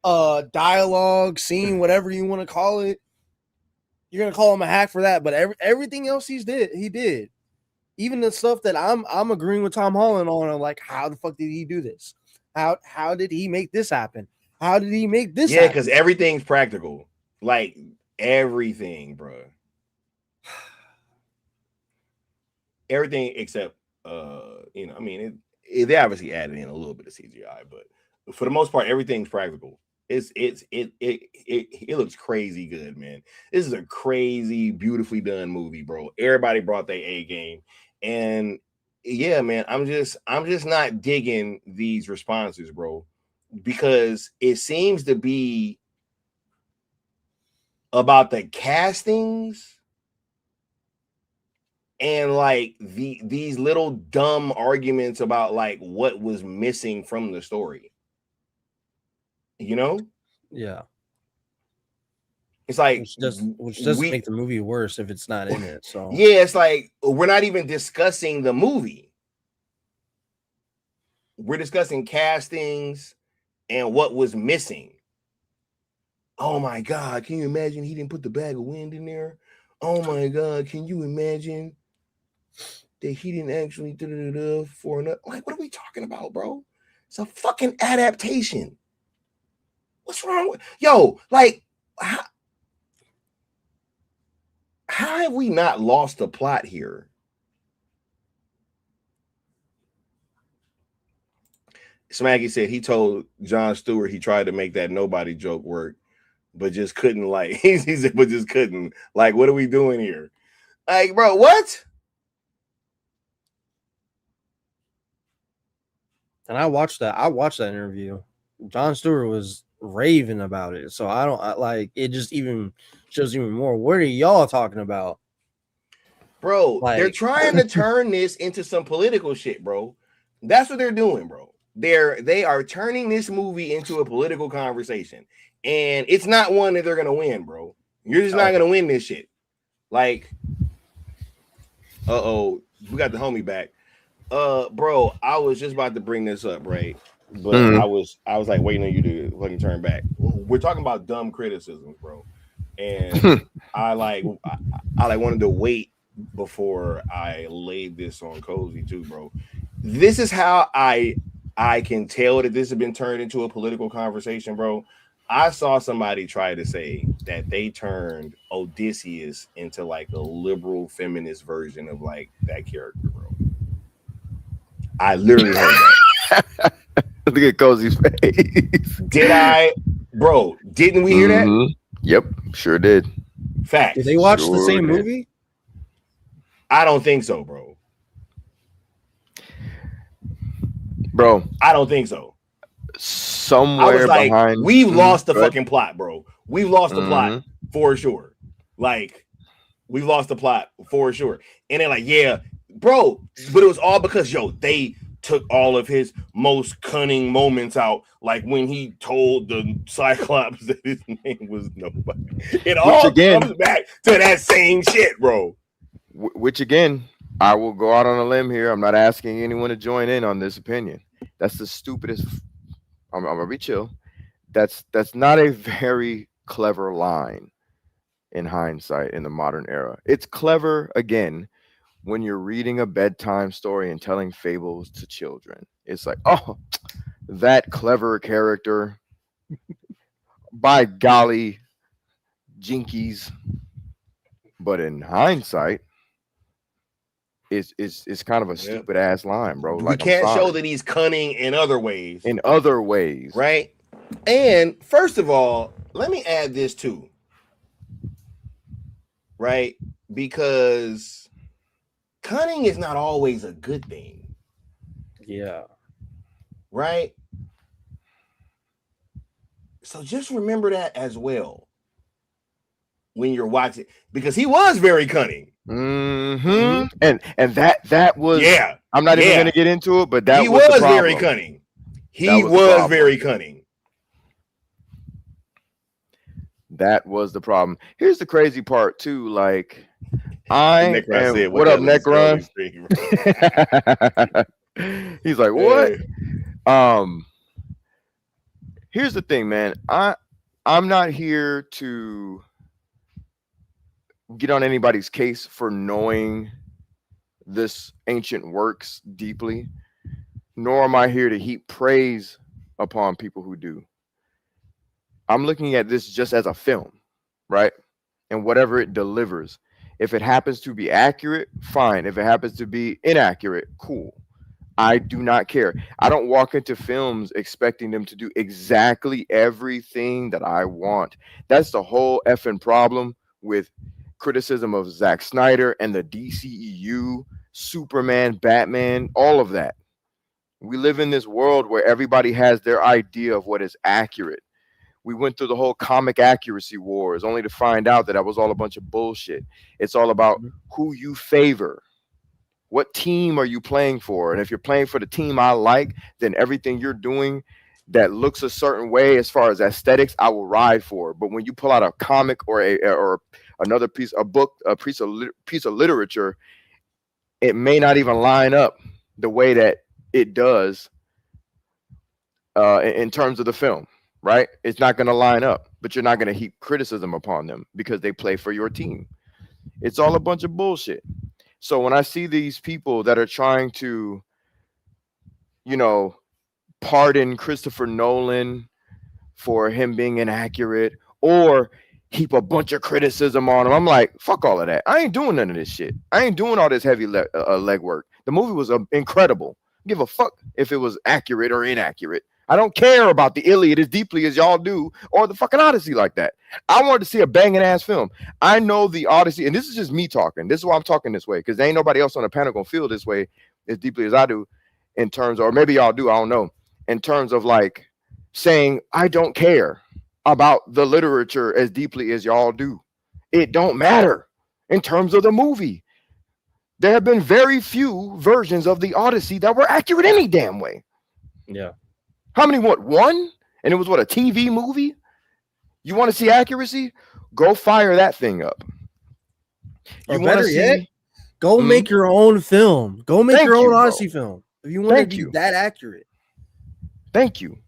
dialogue scene, whatever you want to call it. You're gonna call him a hack for that, but everything else he did. Even the stuff that I'm agreeing with Tom Holland on, I'm like, how the fuck did he do this? How did he make this happen? How did he make this happen? Yeah, because everything's practical. Like everything, bro. Everything except I mean, they obviously added in a little bit of CGI, but for the most part, everything's practical. It looks crazy good, man. This is a crazy, beautifully done movie, bro. Everybody brought their A game, and yeah, man, I'm just not digging these responses, bro, because it seems to be about the castings and like these little dumb arguments about like what was missing from the story. You know? Yeah. It's like which doesn't make the movie worse if it's not in it. So yeah, it's like we're not even discussing the movie. We're discussing castings and what was missing. Oh my God, can you imagine he didn't put the bag of wind in there? Oh my God, can you imagine that he didn't actually for another? Like, what are we talking about, bro? It's a fucking adaptation. What's wrong with like how have we not lost the plot here? Smaggy said he told Jon Stewart he tried to make that nobody joke work, but just couldn't. Like he said, but just couldn't. Like, what are we doing here? Like, bro, what? And I watched that interview. Jon Stewart was raving about it. So like it just even shows even more. What are y'all talking about? Bro, Like, they're trying to turn this into some political shit, bro. That's what they're doing, bro. They are turning this movie into a political conversation. And it's not one that they're gonna win, bro. You're just not gonna win this shit. Like, we got the homie back. Bro, I was just about to bring this up, right? But I was like waiting on you to fucking turn back. We're talking about dumb criticisms, bro. And I wanted to wait before I laid this on Cozy too, bro. This is how I can tell that this has been turned into a political conversation, bro. I saw somebody try to say that they turned Odysseus into like a liberal feminist version of like that character, bro. I literally heard that. Look at Cozy's face. Did I, bro? Didn't we hear that? Yep, sure did. Facts. Did they watch the same movie? I don't think so, bro. Bro, I don't think so. Somewhere I was like, behind, we've lost the fucking plot, bro. We've lost the plot for sure. Like, we've lost the plot for sure. And they're like, yeah, bro, but it was all because they took all of his most cunning moments out, like when he told the Cyclops that his name was nobody. It all comes back to that same shit, bro. Which again, I will go out on a limb here. I'm not asking anyone to join in on this opinion. That's the stupidest. I'm gonna be chill. That's not a very clever line in hindsight in the modern era. It's clever again when you're reading a bedtime story and telling fables to children. It's like, oh, that clever character. By golly, jinkies. But in hindsight, it's kind of a stupid ass line, bro. Like, we can't show that he's cunning in other ways. In other ways. Right? And first of all, let me add this too. Right? Because cunning is not always a good thing. Yeah. Right? So just remember that as well when you're watching, because he was very cunning. And that was, I'm not even gonna get into it, but that he was very cunning. He was very cunning. That was the problem. Here's the crazy part too. Like, what up, Necron? He's like, what? Here's the thing, man. I'm not here to get on anybody's case for knowing this ancient works deeply, nor am I here to heap praise upon people who do. I'm looking at this just as a film, right? And whatever it delivers. If it happens to be accurate, fine. If it happens to be inaccurate, cool. I do not care. I don't walk into films expecting them to do exactly everything that I want. That's the whole effing problem with criticism of Zack Snyder and the DCEU, Superman, Batman, all of that. We live in this world where everybody has their idea of what is accurate. We went through the whole comic accuracy wars only to find out that was all a bunch of bullshit. It's all about who you favor. What team are you playing for? And if you're playing for the team I like, then everything you're doing that looks a certain way as far as aesthetics, I will ride for. But when you pull out a comic or another piece, a book, a piece of literature, it may not even line up the way that it does in terms of the film, right? It's not going to line up, but you're not going to heap criticism upon them because they play for your team. It's all a bunch of bullshit. So when I see these people that are trying to, pardon Christopher Nolan for him being inaccurate or heap a bunch of criticism on him, I'm like, fuck all of that. I ain't doing none of this shit. I ain't doing all this heavy leg work. The movie was incredible. Give a fuck if it was accurate or inaccurate. I don't care about the Iliad as deeply as y'all do, or the fucking Odyssey like that. I wanted to see a banging ass film. I know the Odyssey, and this is just me talking. This is why I'm talking this way, because there ain't nobody else on the panel gonna feel this way as deeply as I do, in terms, or maybe y'all do, I don't know, in terms of like saying I don't care about the literature as deeply as y'all do. It don't matter in terms of the movie. There have been very few versions of the Odyssey that were accurate any damn way. Yeah. How many? What, one? And it was what, a TV movie? You want to see accuracy? Go fire that thing up. You want to see? Go make your own film. Go make your own Odyssey film. If you want to be that accurate. Thank you.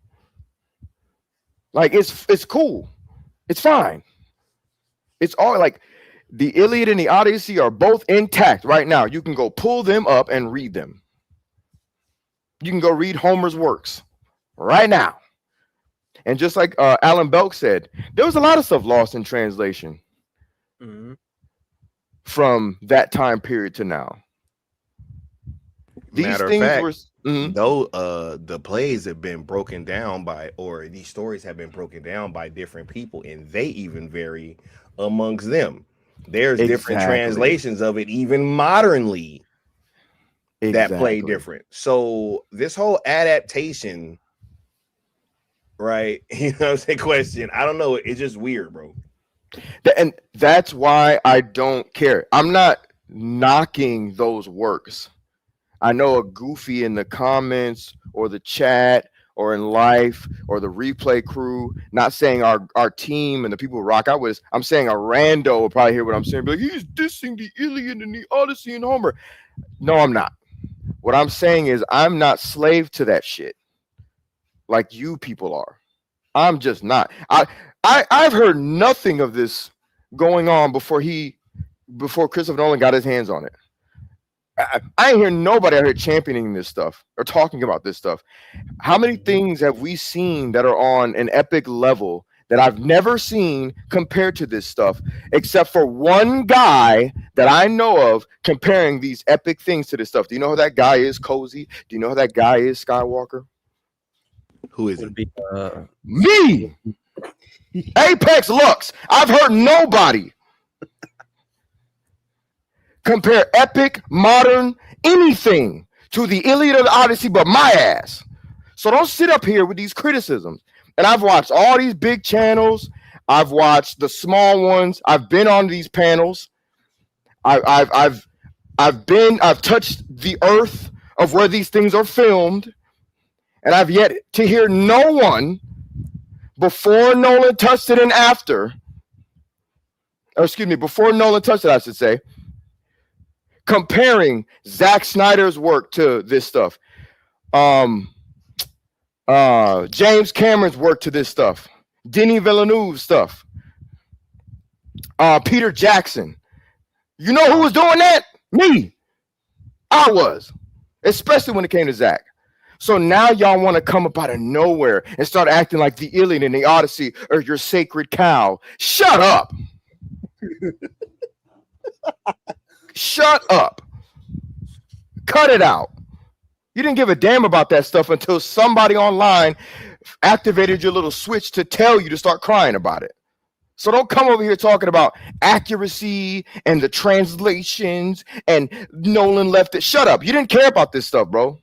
Like it's cool. It's fine. It's all like the Iliad and the Odyssey are both intact right now. You can go pull them up and read them. You can go read Homer's works right now. And just like Alan Belk said, there was a lot of stuff lost in translation from that time period to now. These Matter things of fact, were though the plays have been broken down by, or these stories have been broken down by different people, and they even vary amongst them. There's different translations of it, even modernly, that play different. So this whole adaptation, right? You know what I'm saying? Question. I don't know. It's just weird, bro. And that's why I don't care. I'm not knocking those works. I know a goofy in the comments or the chat or in life or the replay crew, not saying our team and the people who rock out with us. I'm saying a rando will probably hear what I'm saying. Be like, he's dissing the Iliad and the Odyssey and Homer. No, I'm not. What I'm saying is I'm not slave to that shit like you people are. I'm just not. I've heard nothing of this going on before Christopher Nolan got his hands on it. I ain't hear nobody out here championing this stuff or talking about this stuff. How many things have we seen that are on an epic level that I've never seen compared to this stuff, except for one guy that I know of comparing these epic things to this stuff? Do you know who that guy is, Cozy? Do you know who that guy is, Skywalker? Who is it? Me! Apex Lux. I've heard nobody compare epic, modern, anything to the Iliad or the Odyssey but my ass. So don't sit up here with these criticisms. And I've watched all these big channels. I've watched the small ones. I've been on these panels. I've touched the earth of where these things are filmed. And I've yet to hear no one before Nolan touched it and after, or excuse me, before Nolan touched it, I should say, comparing Zack Snyder's work to this stuff, James Cameron's work to this stuff, Denis Villeneuve's stuff, Peter Jackson. You know who was doing that? Me. I was, especially when it came to Zack. So now y'all want to come up out of nowhere and start acting like the Iliad and the Odyssey are your sacred cow. Shut up. Shut up. Cut it out. You didn't give a damn about that stuff until somebody online activated your little switch to tell you to start crying about it. So don't come over here talking about accuracy and the translations and Nolan left it. Shut up. You didn't care about this stuff, bro.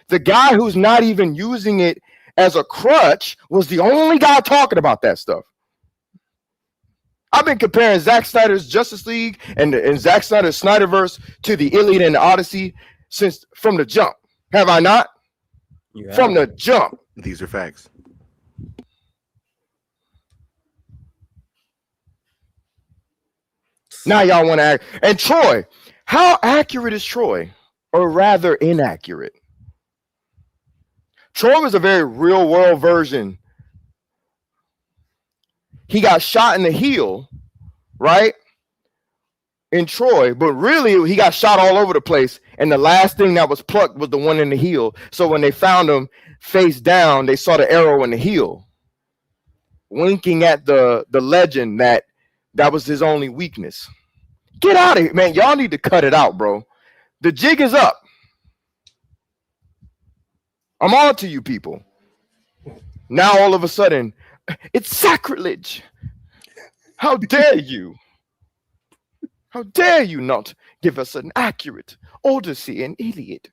The guy who's not even using it as a crutch was the only guy talking about that stuff. I've been comparing Zack Snyder's Justice League and Zack Snyder's Snyderverse to the Iliad and the Odyssey from the jump. Have I not? from the jump. These are facts. Now y'all want to act. And Troy, how accurate is Troy? Or rather inaccurate? Troy was a very real world version. He got shot in the heel, right? In Troy, but really he got shot all over the place. And the last thing that was plucked was the one in the heel. So when they found him face down, they saw the arrow in the heel, winking at the legend that was his only weakness. Get out of here, man. Y'all need to cut it out, bro. The jig is up. I'm on to you people. Now all of a sudden, it's sacrilege. How dare you? How dare you not give us an accurate Odyssey and Iliad?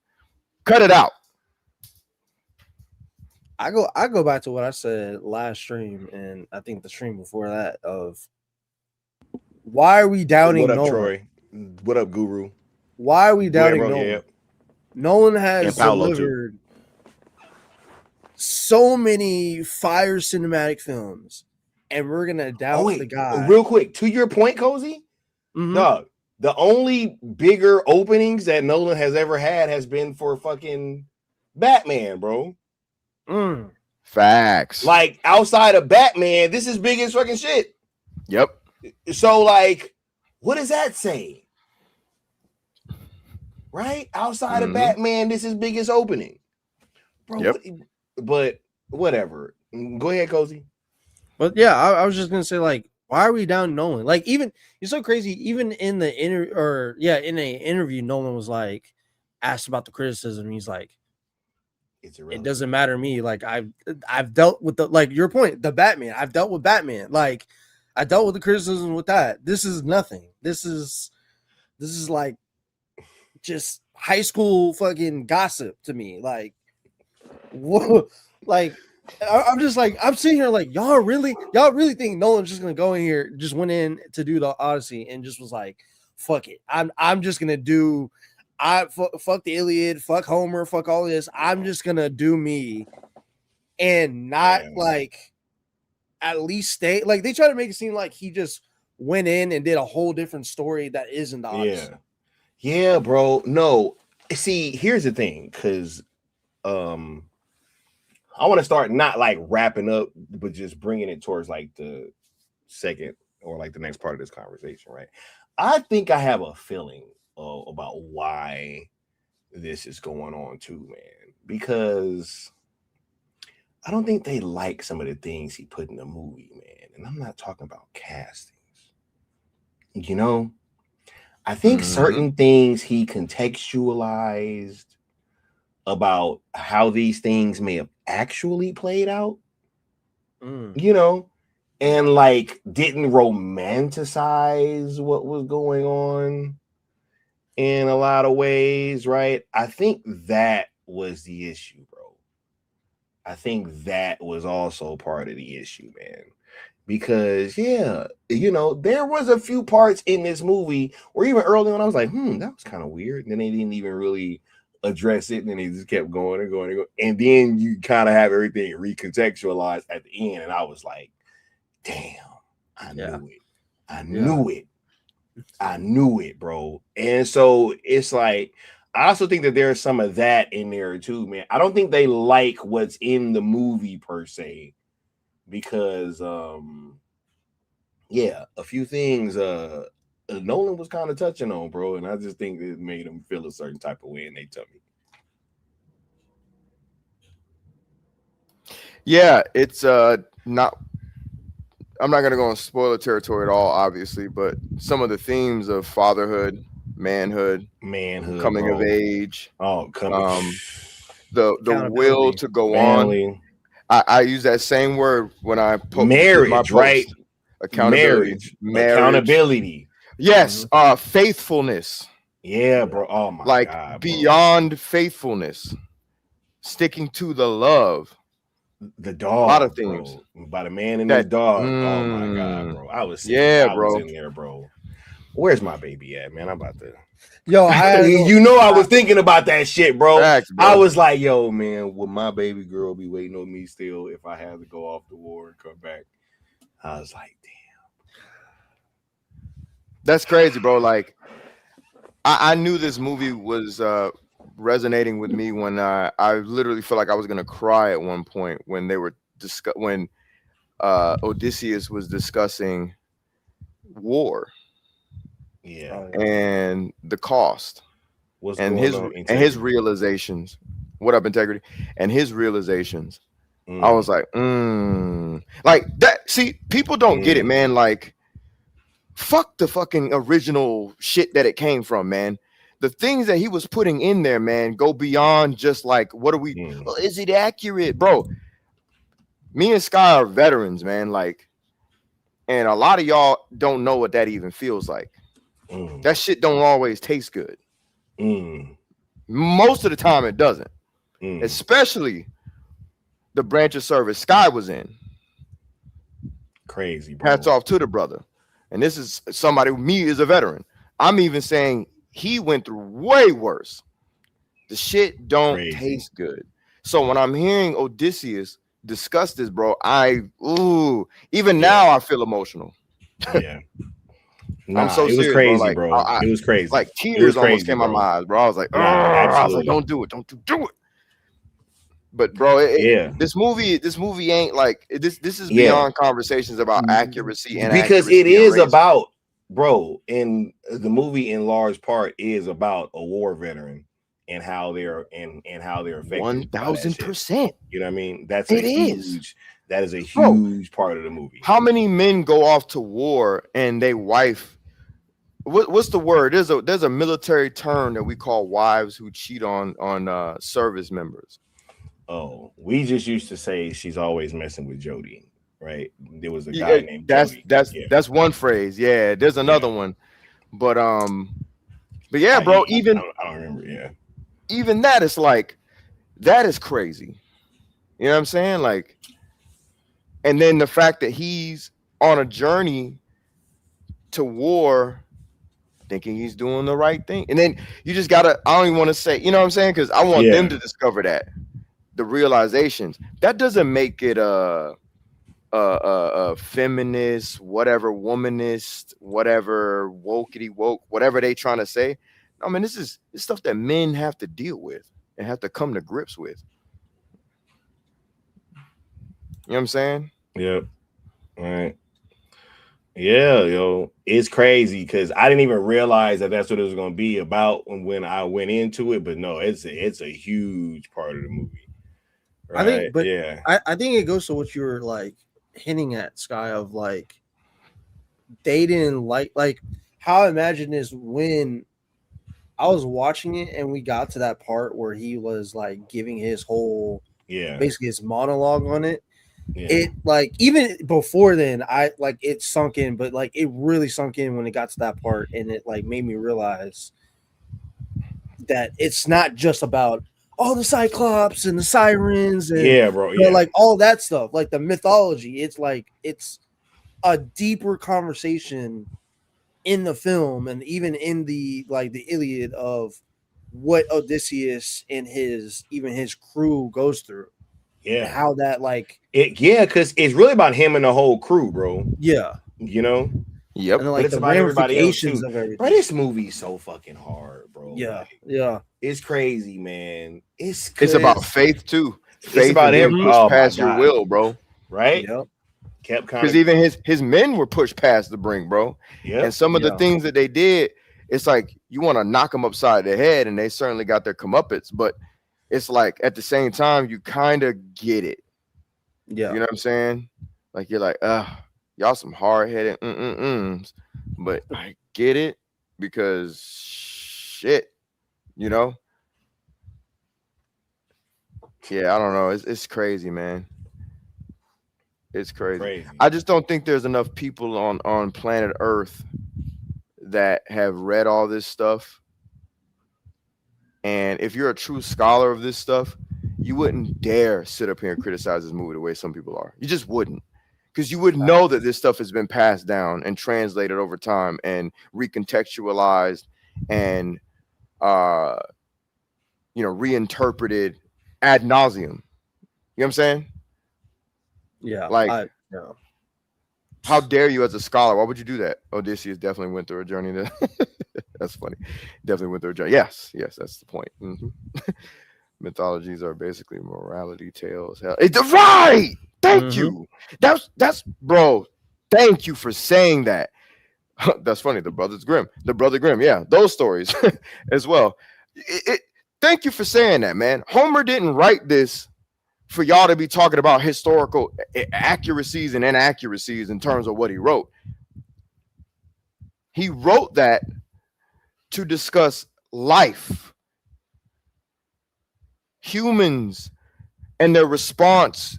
Cut it out. I go back to what I said last stream, and I think the stream before that, of why are we doubting What up, Nolan? Troy? What up, Guru? Why are we doubting bro, Nolan? yeah. Nolan has And Paolo, delivered so many fire cinematic films, and we're gonna doubt the guy. Real quick, to your point, Cozy. Dog, the only bigger openings that Nolan has ever had has been for fucking Batman, bro. Facts. Like, outside of Batman, this is big as fucking shit. Yep. So, like, what does that say? Right? Outside of Batman, this is biggest opening. Bro, Yep. but whatever. Go ahead, Cozy. But yeah, I was just gonna say, like, why are we down Nolan? Like, even it's so crazy. Even in the in an interview, Nolan was like asked about the criticism. He's like, it doesn't matter to me. Like, I've dealt with the, like, your point, the Batman. I've dealt with Batman. Like, I dealt with the criticism with that. This is nothing. This is like just high school fucking gossip to me. Like, what? Like, I'm just like, I'm sitting here like, y'all really think Nolan's just gonna go in here, just went in to do the Odyssey and just was like, fuck it, I'm just gonna do, fuck the Iliad, fuck Homer, fuck all this, I'm just gonna do me, and not like at least stay, like, they try to make it seem like he just went in and did a whole different story that isn't the Odyssey. Yeah, bro. No, see, here's the thing, because I want to start not like wrapping up, but just bringing it towards like the second or like the next part of this conversation, right? I think I have a feeling about why this is going on too, man, because I don't think they like some of the things he put in the movie, man. And I'm not talking about castings. You know, I think certain things he contextualized about how these things may have actually played out, you know, and like didn't romanticize what was going on in a lot of ways, right? I think that was the issue, bro. I think that was also part of the issue, man. Because, yeah, you know, there was a few parts in this movie where even early on I was like, that was kind of weird. And then they didn't even really address it, and then they just kept going and going and going. And then you kind of have everything recontextualized at the end. And I was like, damn, I knew it. I knew it. I knew it, bro. And so it's like, I also think that there's some of that in there too, man. I don't think they like what's in the movie per se, because a few things Nolan was kind of touching on, bro, and I just think it made him feel a certain type of way in their tummy. Yeah, it's not. I'm not gonna go on spoiler territory at all, obviously, but some of the themes of fatherhood, manhood, coming of age, the will to go on. I use that same word when I post marriage, my post. Right? Accountability. Yes, faithfulness. Yeah, bro. Oh my like God, beyond faithfulness, sticking to the love. The dog, a lot of things, bro. By the man and his dog. Oh my God, bro. I was in there, bro. Where's my baby at, man? I'm about to. Yo, I was thinking about that shit, bro. Facts, bro. I was like, yo, man, would my baby girl be waiting on me still if I had to go off the war and come back? I was like, damn. That's crazy, bro. Like, I knew this movie was resonating with me when I literally felt like I was gonna cry at one point when they were when Odysseus was discussing war. Yeah. And the cost. What's and going his on, and his realizations. What up, integrity? And his realizations. I was like, like that. See, people don't get it, man. Like, fuck the fucking original shit that it came from, man. The things that he was putting in there, man, go beyond just like, what are we? Well, is it accurate, bro? Me and Sky are veterans, man. Like, and a lot of y'all don't know what that even feels like. That shit don't always taste good. Most of the time it doesn't. Especially the branch of service Sky was in. Crazy, bro. Hats off to the brother. And this is somebody, me as a veteran. I'm even saying he went through way worse. The shit don't taste good. So when I'm hearing Odysseus discuss this, bro, even now I feel emotional. Yeah. I'm so it was serious, crazy, bro. Like, bro. It was crazy. Like tears almost came out my eyes, bro. I was like, don't do it. But bro, this movie ain't like this is beyond conversations about accuracy and because it is about, bro, and the movie in large part is about a war veteran and how they're and how they're affected. 1000%. You know what I mean? That is a huge part of the movie. How many men go off to war and they wife? What's the word? There's a military term that we call wives who cheat on service members. Oh, we just used to say she's always messing with Jody, right? There was a guy named Jody. That's one phrase. Yeah, there's another one, but yeah, bro. I don't remember. Yeah, even that is like that is crazy. You know what I'm saying? Like, and then the fact that he's on a journey to war, thinking he's doing the right thing, and then you just gotta. I don't even want to say. You know what I'm saying? Because I want them to discover that. The realizations that doesn't make it a feminist, whatever, womanist, whatever, wokety woke, whatever they trying to say. I mean, this is stuff that men have to deal with and have to come to grips with. You know what I'm saying? Yep. All right. Yeah, yo, it's crazy because I didn't even realize that that's what it was going to be about when I went into it. But no, it's a huge part of the movie. Right? I think, but I think it goes to what you were like hinting at, Sky, of like they didn't like how I imagine is when I was watching it and we got to that part where he was like giving his whole basically his monologue on it. Yeah. It like even before then, I like it sunk in, but like it really sunk in when it got to that part, and it like made me realize that it's not just about all the Cyclops and the sirens and like all that stuff, like the mythology. It's like it's a deeper conversation in the film and even in the like the Iliad of what Odysseus and his crew goes through. Yeah, how that like it. Yeah, because it's really about him and the whole crew, bro. Yeah, you know. Yep. And like but it's the about ramifications of everything. But this movie's so fucking hard, bro. Yeah, like, yeah. It's crazy, man. It's about faith too. Faith it's about him push past your will, bro. Right? Yep. Kept because even his men were pushed past the brink, bro. Yeah. And some of the things that they did, it's like you want to knock them upside the head, and they certainly got their comeuppance, but it's like at the same time you kind of get it. Yeah. You know what I'm saying? Like you're like, y'all some hard-headed but I get it because shit, you know. Yeah, I don't know. It's crazy, man. It's crazy. I just don't think there's enough people on planet Earth that have read all this stuff. And if you're a true scholar of this stuff, you wouldn't dare sit up here and criticize this movie the way some people are. You just wouldn't. because you would know that this stuff has been passed down and translated over time and recontextualized and reinterpreted ad nauseum. You know what I'm saying? Yeah. Like, how dare you as a scholar? Why would you do that? Odysseus definitely went through a journey there. That's funny. Definitely went through a journey. Yes, that's the point. Mythologies are basically morality tales. Hell, right. Thank you. That's bro. Thank you for saying that. That's funny. The Brother Grimm. Yeah, those stories as well. Thank you for saying that, man. Homer didn't write this for y'all to be talking about historical accuracies and inaccuracies in terms of what he wrote. He wrote that to discuss life, humans, and their response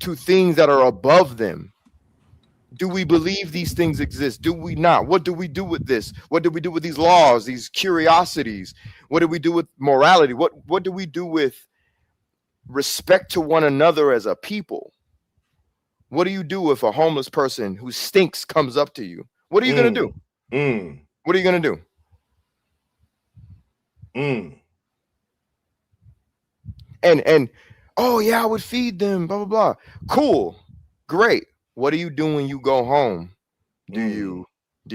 to things that are above them. Do we believe these things exist? Do we not? What do we do with this? What do we do with these laws, these curiosities? What do we do with morality? What do we do with respect to one another as a people? What do you do if a homeless person who stinks comes up to you? What are you going to do? What are you going to do? And oh yeah, I would feed them, blah, blah, blah. Cool. Great. What do you do when you go home? Do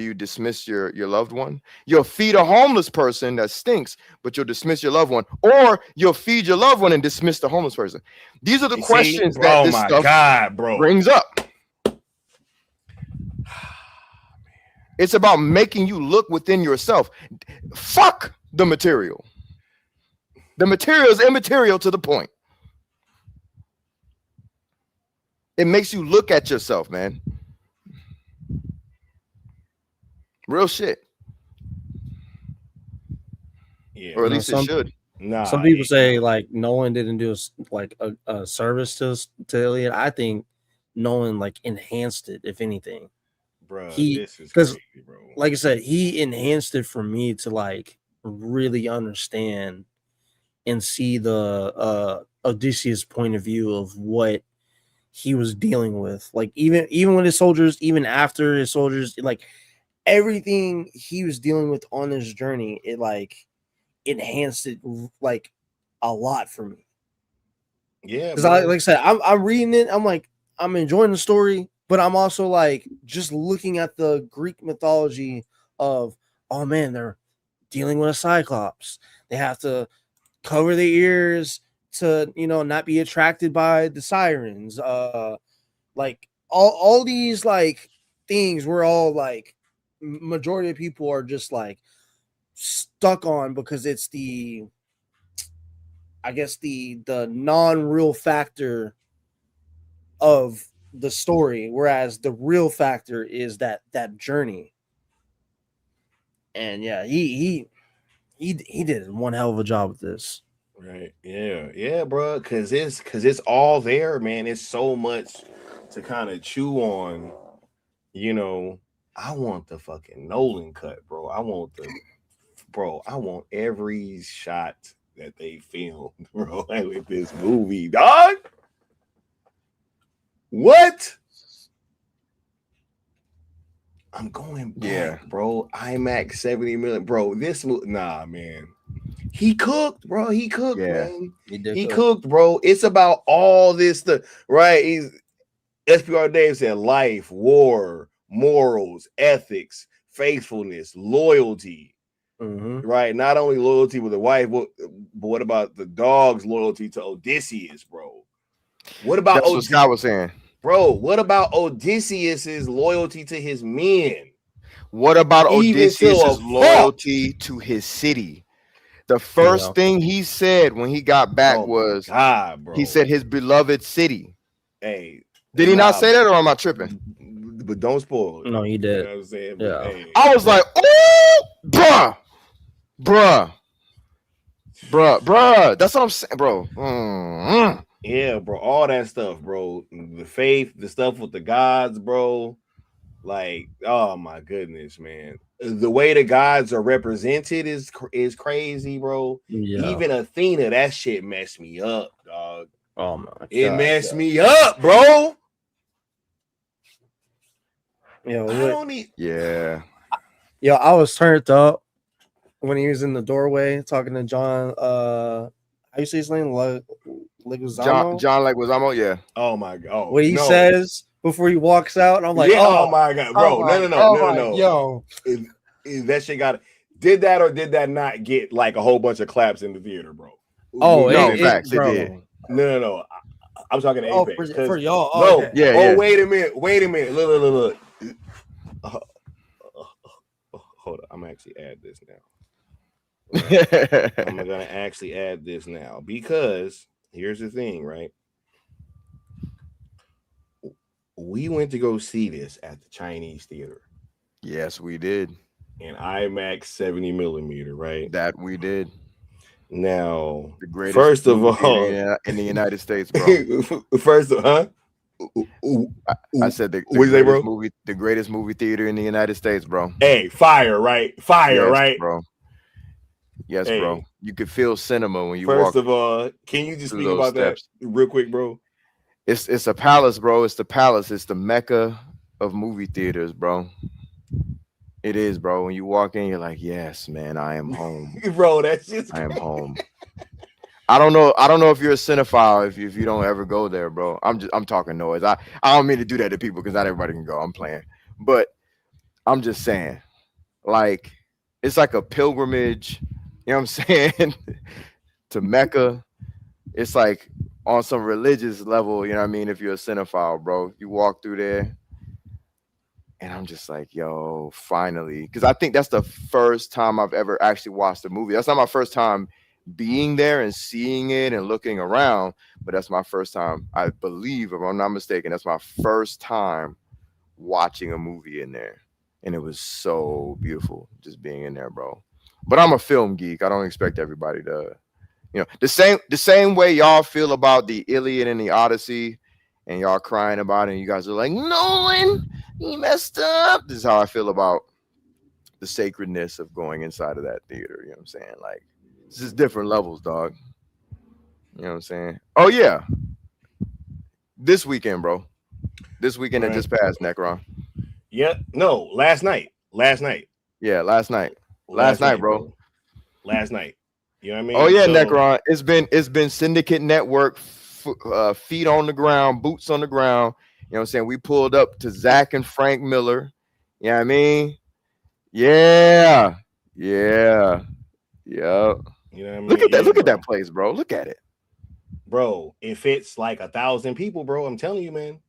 you dismiss your loved one? You'll feed a homeless person that stinks, but you'll dismiss your loved one, or you'll feed your loved one and dismiss the homeless person. These are the questions that this stuff brings up. It's about making you look within yourself. Fuck the material. The material is immaterial to the point. It makes you look at yourself, man. Real shit. Yeah, or at least it should. Nah, some people say like Nolan didn't do a service to Elliot. I think Nolan like enhanced it, if anything. Bro, this is crazy, bro. Like I said, he enhanced it for me to like really understand and see the Odysseus point of view of what he was dealing with. Like even with his soldiers, even after his soldiers, like everything he was dealing with on his journey, it like enhanced it like a lot for me. Yeah, because like I said, I'm reading it. I'm like, I'm enjoying the story, but I'm also like just looking at the Greek mythology of, oh man, they're dealing with a cyclops. They have to cover their ears to, not be attracted by the sirens. Like all these like things we're all like, majority of people are just like stuck on because it's the non-real factor of the story, whereas the real factor is that journey. And yeah, he did one hell of a job with this. Right. Yeah, bro. Cause it's all there, man. It's so much to kind of chew on. I want the fucking Nolan cut, bro. I want every shot that they filmed, bro, with this movie, dog. What? I'm going back, bro. IMAX 70 million, bro. This movie, nah, man. He cooked, bro. He cooked, man. He cooked, bro. It's about all this stuff, right? He's SPR Dave said life, war, morals, ethics, faithfulness, loyalty. Right? Not only loyalty with the wife, but what about the dog's loyalty to Odysseus, bro? What about what Scott was saying? Bro, what about Odysseus's loyalty to his men? What about Odysseus's loyalty to his city? The first thing he said when he got back was, he said his beloved city. Hey, did he not say that, or am I tripping? But don't spoil it. No, he did. You know what I'm saying? Yeah. But, hey, I was like, oh, bruh. That's what I'm saying, bro. Yeah, bro. All that stuff, bro. The faith, the stuff with the gods, bro. Like, oh my goodness, man. The way the gods are represented is crazy, bro. Yeah. Even Athena, that shit messed me up, dog. Oh my God. It messed me up, bro. Yo, I don't need. Yeah. yo, I was turned up when he was in the doorway talking to John. How you say his name? Leguizamo? John Leguizamo, yeah. Oh my god! Oh, What he no. says before he walks out, and I'm like, Yeah. oh, Oh my god, oh bro! my- No. yo, That shit got. Did that or did that not get like a whole bunch of claps in the theater, bro? oh, No, facts, it bro. did. No. I'm talking to Oh, Apex. for y'all. Oh, No. okay. Yeah, Oh, yeah. wait a minute. Look. Hold on. I'm gonna actually add this now. Right? I'm gonna actually add this now because here's the thing, right? We went to go see this at the Chinese theater Yes, we did. in IMAX 70 millimeter, right? That we did. Now, The greatest first of movie all, theater in the United States, bro. first of huh? I said the What'd you say, bro? greatest movie theater in the United States, bro. Hey, fire, right? Fire, Yes, right? bro. Yes, Hey. bro. You could feel cinema when you First walk of all, can you just through speak those about steps. that real quick, bro? It's a palace, bro. It's the palace. It's the Mecca of movie theaters, bro. It is, bro. When you walk in, you're like, yes, man, I am home. Bro, that's just I am home. I don't know if you're a cinephile if you don't ever go there, bro. I'm talking noise. I don't mean to do that to people because not everybody can go. I'm playing. But I'm just saying, like, it's like a pilgrimage, you know what I'm saying, to Mecca. It's like on some religious level, you know what I mean? If you're a cinephile, bro, you walk through there, and I'm just like, yo, finally. Because I think that's the first time I've ever actually watched a movie. That's not my first time being there and seeing it and looking around, but that's my first time, I believe, if I'm not mistaken, that's my first time watching a movie in there. And it was so beautiful just being in there, bro. But I'm a film geek. I don't expect everybody to, the same way y'all feel about the Iliad and the Odyssey, and y'all crying about it, and you guys are like, Nolan, he messed up. This is how I feel about the sacredness of going inside of that theater. You know what I'm saying? Like, this is different levels, dog. You know what I'm saying? Oh, yeah. This weekend, bro. This weekend that just passed, Necron. Yeah, no, last night. Yeah, last night. Last night, bro. Last night. You know what I mean? Oh yeah, So, Necron. It's been Syndicate Network, feet on the ground, boots on the ground. You know what I'm saying? We pulled up to Zach and Frank Miller. You know what I mean? Yeah. Yep. You know what I mean? Look at that. Yeah, Look at bro. that place, bro. Look at it. Bro, it fits like 1,000 people, bro. I'm telling you, man.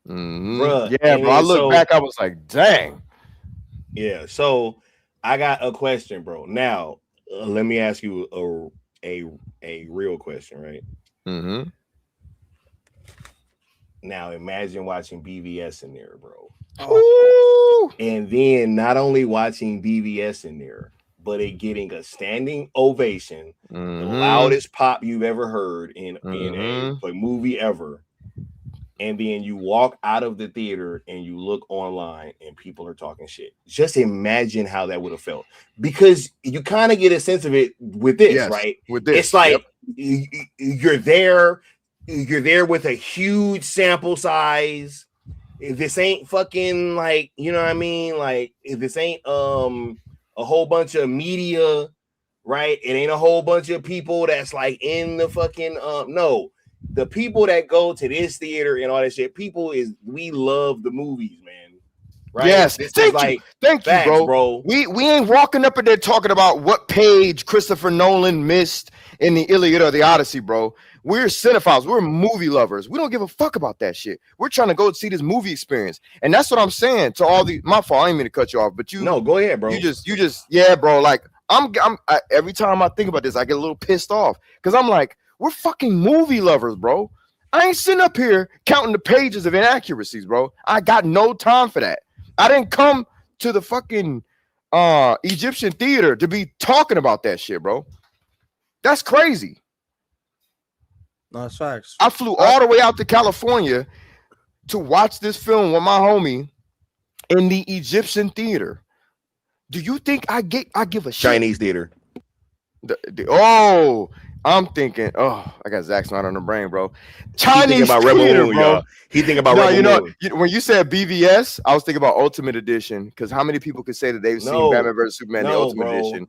Mhm. Bruh, Yeah, and bro. I then look back, I was like, dang. Yeah, so I got a question, bro. Now, let me ask you a real question, right? Mm-hmm. Now, imagine watching BVS in there, bro. Ooh. And then not only watching BVS in there, but it getting a standing ovation, the loudest pop you've ever heard in a movie ever. And then you walk out of the theater and you look online and people are talking shit. Just imagine how that would have felt, because you kind of get a sense of it with this, right? With this, it's like you're there with a huge sample size. This ain't fucking like, you know what I mean? Like, this ain't a whole bunch of media, right? It ain't a whole bunch of people that's like in the fucking no. The people that go to this theater and all that shit, we love the movies, man. Right? Yes, This thank is you, like thank facts, you, bro. We ain't walking up in there talking about what page Christopher Nolan missed in the Iliad or the Odyssey, bro. We're cinephiles. We're movie lovers. We don't give a fuck about that shit. We're trying to go see this movie experience, and that's what I'm saying to all the. My fault. I didn't mean to cut you off, but you. No, go ahead, bro. You just, yeah, bro. Like every time I think about this, I get a little pissed off because I'm like, we're fucking movie lovers, bro. I ain't sitting up here counting the pages of inaccuracies, bro. I got no time for that. I didn't come to the fucking Egyptian theater to be talking about that shit, bro. That's crazy. No, that's facts. I flew all the way out to California to watch this film with my homie in the Egyptian theater. Do you think I give a shit? Chinese theater. I'm thinking, oh, I got Zack Snyder on the brain, bro. He thinking Chinese about Rebel theater, Moon, bro. y'all. He thinking about Rebel Moon. When you said BVS, I was thinking about Ultimate Edition, because how many people could say that they've seen Batman vs Superman, the Ultimate Edition,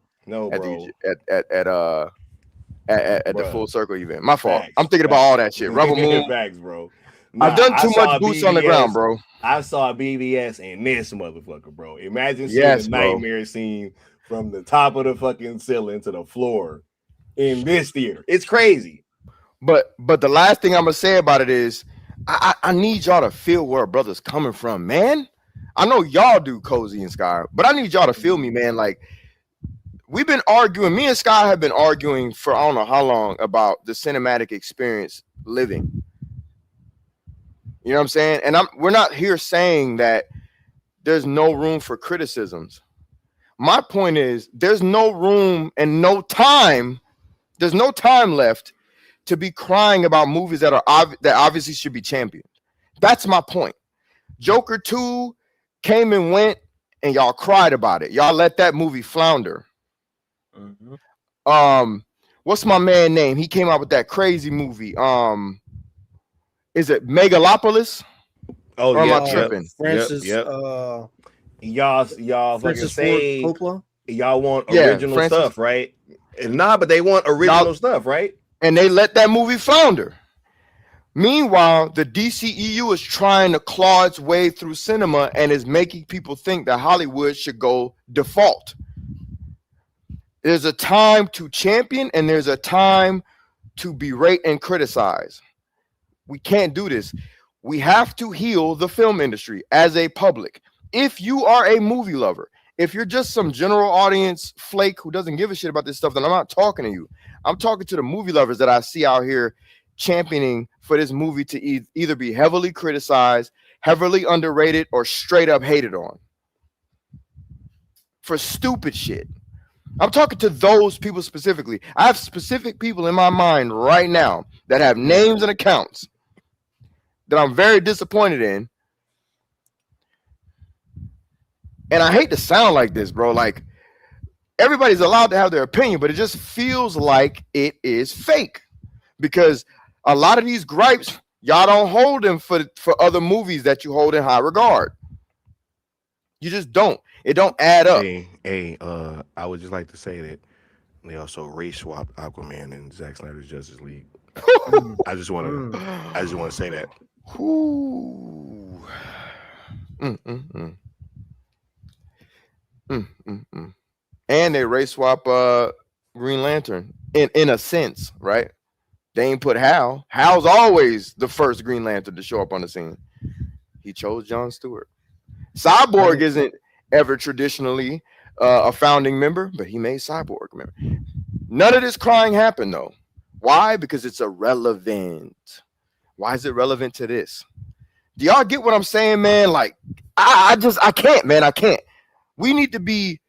at the Full Circle event? My fault. Facts, I'm thinking about all that shit. Rebel Moon. Facts, bro. I've done too much boots on the ground, bro. I saw BVS and this motherfucker, bro. Imagine seeing a nightmare scene from the top of the fucking ceiling to the floor in this theater. It's crazy. But the last thing I'm gonna say about it is, I need y'all to feel where a brother's coming from, man. I know y'all do, Cozy and Sky, but I need y'all to feel me, man. Like, we've been arguing. Me and Sky have been arguing for I don't know how long about the cinematic experience living. You know what I'm saying? And we're not here saying that there's no room for criticisms. My point is, there's no room and no time. There's no time left to be crying about movies that obviously should be championed. That's my point. Joker 2 came and went, and y'all cried about it. Y'all let that movie flounder. Mm-hmm. What's my man name? He came out with that crazy movie. Is it Megalopolis? Oh, or am I tripping? Francis, y'all Francis fucking say Coppola? Y'all want original stuff, right? Nah, but they want original stuff, right? And they let that movie flounder. Meanwhile, the DCEU is trying to claw its way through cinema and is making people think that Hollywood should go default. There's a time to champion and there's a time to berate and criticize. We can't do this. We have to heal the film industry as a public. If you are a movie lover, if you're just some general audience flake who doesn't give a shit about this stuff, then I'm not talking to you. I'm talking to the movie lovers that I see out here championing for this movie to either be heavily criticized, heavily underrated, or straight up hated on for stupid shit. I'm talking to those people specifically. I have specific people in my mind right now that have names and accounts that I'm very disappointed in. And I hate to sound like this, bro. Like, everybody's allowed to have their opinion, but it just feels like it is fake. Because a lot of these gripes, y'all don't hold them for other movies that you hold in high regard. You just don't. It don't add up. Hey, I would just like to say that they also race swapped Aquaman and Zack Snyder's Justice League. I just want to say that. Ooh. And they race swap Green Lantern in a sense, right? They ain't put Hal. Hal's always the first Green Lantern to show up on the scene. He chose Jon Stewart. Cyborg isn't ever traditionally a founding member, but he made Cyborg member. None of this crying happened though. Why? Because it's irrelevant. Why is it relevant to this? Do y'all get what I'm saying, man? Like, I can't, man. I can't. We need to be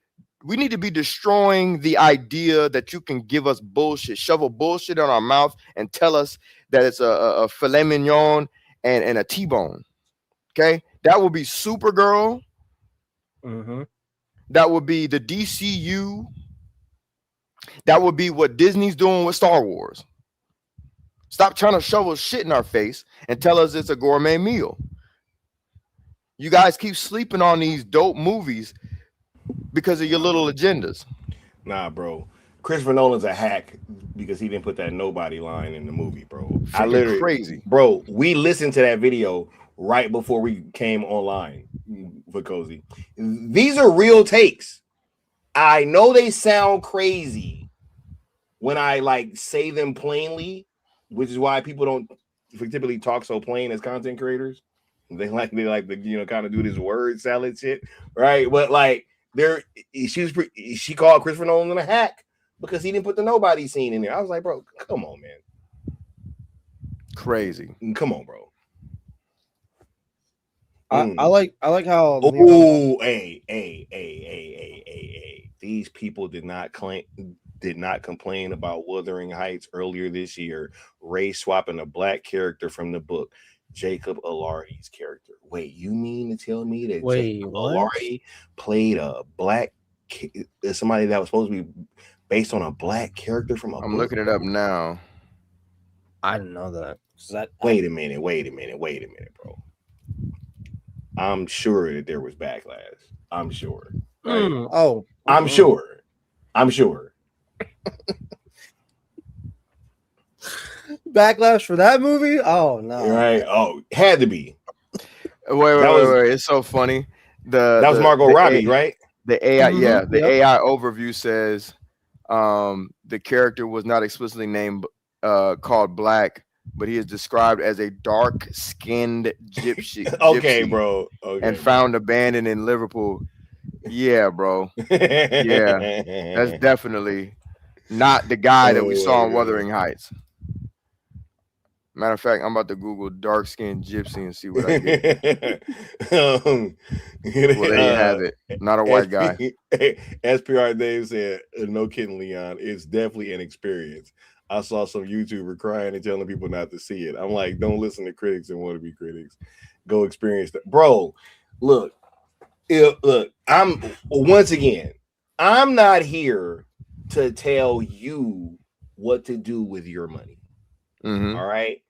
destroying the idea that you can give us bullshit, shovel bullshit on our mouth and tell us that it's a filet mignon and a T-bone. Okay? That would be Supergirl. Mm-hmm. That would be the DCU. That would be what Disney's doing with Star Wars. Stop trying to shovel shit in our face and tell us it's a gourmet meal. You guys keep sleeping on these dope movies because of your little agendas. Nah, bro. Christopher Nolan's a hack because he didn't put that nobody line in the movie, bro. I literally crazy. Bro, we listened to that video right before we came online for Cozy. These are real takes. I know they sound crazy when I like say them plainly, which is why people don't typically talk so plain as content creators. They like to kind of do this word salad shit, right? But like she called Christopher Nolan a hack because he didn't put the nobody scene in there. I was like, bro, come on, man. Crazy. Come on, bro. I like how hey. These people did not complain about Wuthering Heights earlier this year. Ray swapping a black character from the book, Jacob Elordi's character. Wait, you mean to tell me that Jacob Elordi played a black somebody that was supposed to be based on a black character from a I'm book. looking it up now. I didn't know that. Wait a minute, bro. I'm sure that there was backlash. I'm sure. Right? I'm sure. Backlash for that movie? Oh no! Right? Oh, had to be. Wait. It's so funny. That was Margot Robbie, right? The AI, Mhm, the yep. AI overview says the character was not explicitly named called Black, but he is described as a dark-skinned gypsy. Okay, bro. Okay, and found abandoned in Liverpool. Yeah, bro. Yeah, that's definitely not the guy that we saw in Wuthering Heights. Matter of fact, I'm about to Google dark-skinned gypsy and see what I get. Well, there you have it. Not a white guy. SPR Dave said, "No kidding, Leon. It's definitely an experience. I saw some YouTuber crying and telling people not to see it. I'm like, don't listen to critics and want to be critics. Go experience that, bro. Look, I'm once again, I'm not here to tell you what to do with your money. Mm-hmm. All right,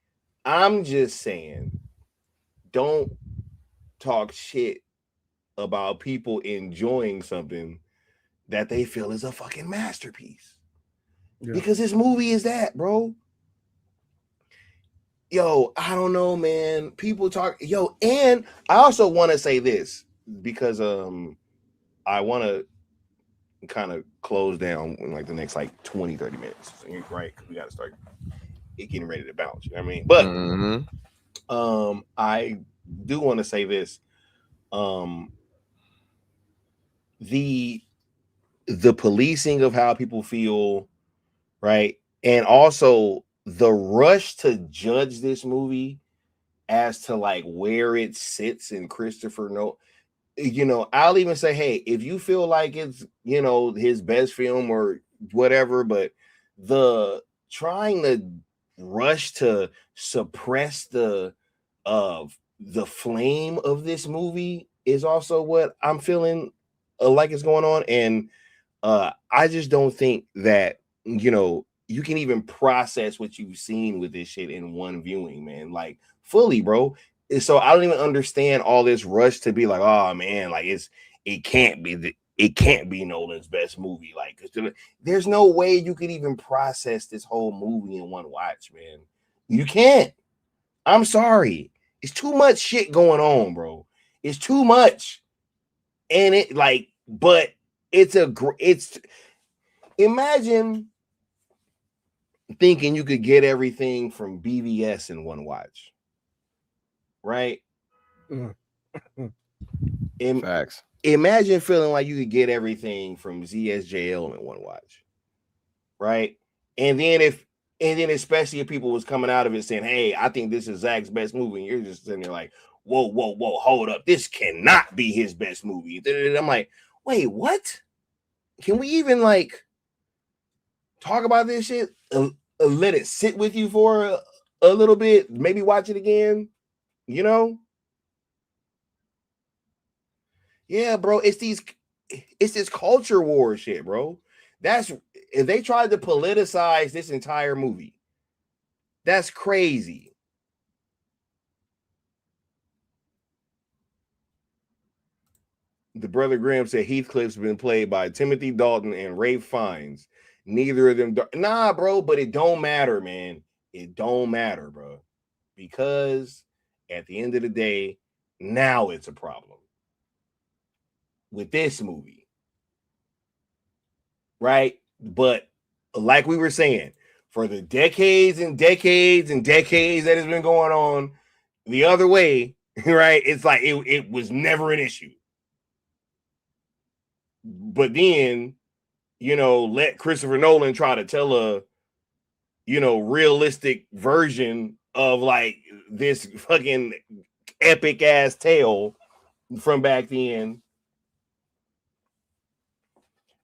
I'm just saying, don't talk shit about people enjoying something that they feel is a fucking masterpiece. Yeah. Because this movie is that, bro. Yo, I don't know, man. People talk, and I also want to say this because I want to kind of close down in like the next like 20-30 minutes, right? Because we got to start getting ready to bounce, you know what I mean? But I do want to say this. The policing of how people feel, right? And also the rush to judge this movie as to like where it sits in Christopher Nolan. I'll even say, hey, if you feel like it's, his best film or whatever, but the trying to rush to suppress the flame of this movie is also what I'm feeling like is going on. And I just don't think that, you can even process what you've seen with this shit in one viewing, man, like fully, bro. So I don't even understand all this rush to be like, oh man, like it can't be Nolan's best movie. Like there's no way you could even process this whole movie in one watch, man. You can't. I'm sorry. It's too much shit going on, bro. It's too much. And it's imagine thinking you could get everything from BVS in one watch, right? Facts. Imagine feeling like you could get everything from ZSJL in one watch, right? And then especially if people was coming out of it saying, hey, I think this is Zach's best movie, and you're just sitting there like, whoa, hold up, this cannot be his best movie. I'm like, wait, what? Can we even like talk about this shit? Let it sit with you for a little bit, maybe watch it again, Yeah, bro, it's this culture war shit, bro. If they tried to politicize this entire movie, that's crazy. The Brother Graham said Heathcliff's been played by Timothy Dalton and Ralph Fiennes. Neither of them. Nah, bro, but it don't matter, man. It don't matter, bro. Because at the end of the day, now it's a problem with this movie. Right? But like we were saying, for the decades and decades and decades that has been going on the other way, right? It's like it was never an issue. But then, let Christopher Nolan try to tell a, realistic version of like this fucking epic ass tale from back then.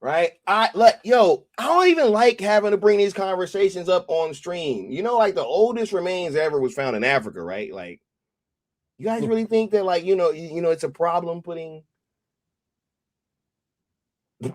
Right? I don't even like having to bring these conversations up on stream. Like the oldest remains ever was found in Africa, right? Like, you guys really think that, like, it's a problem putting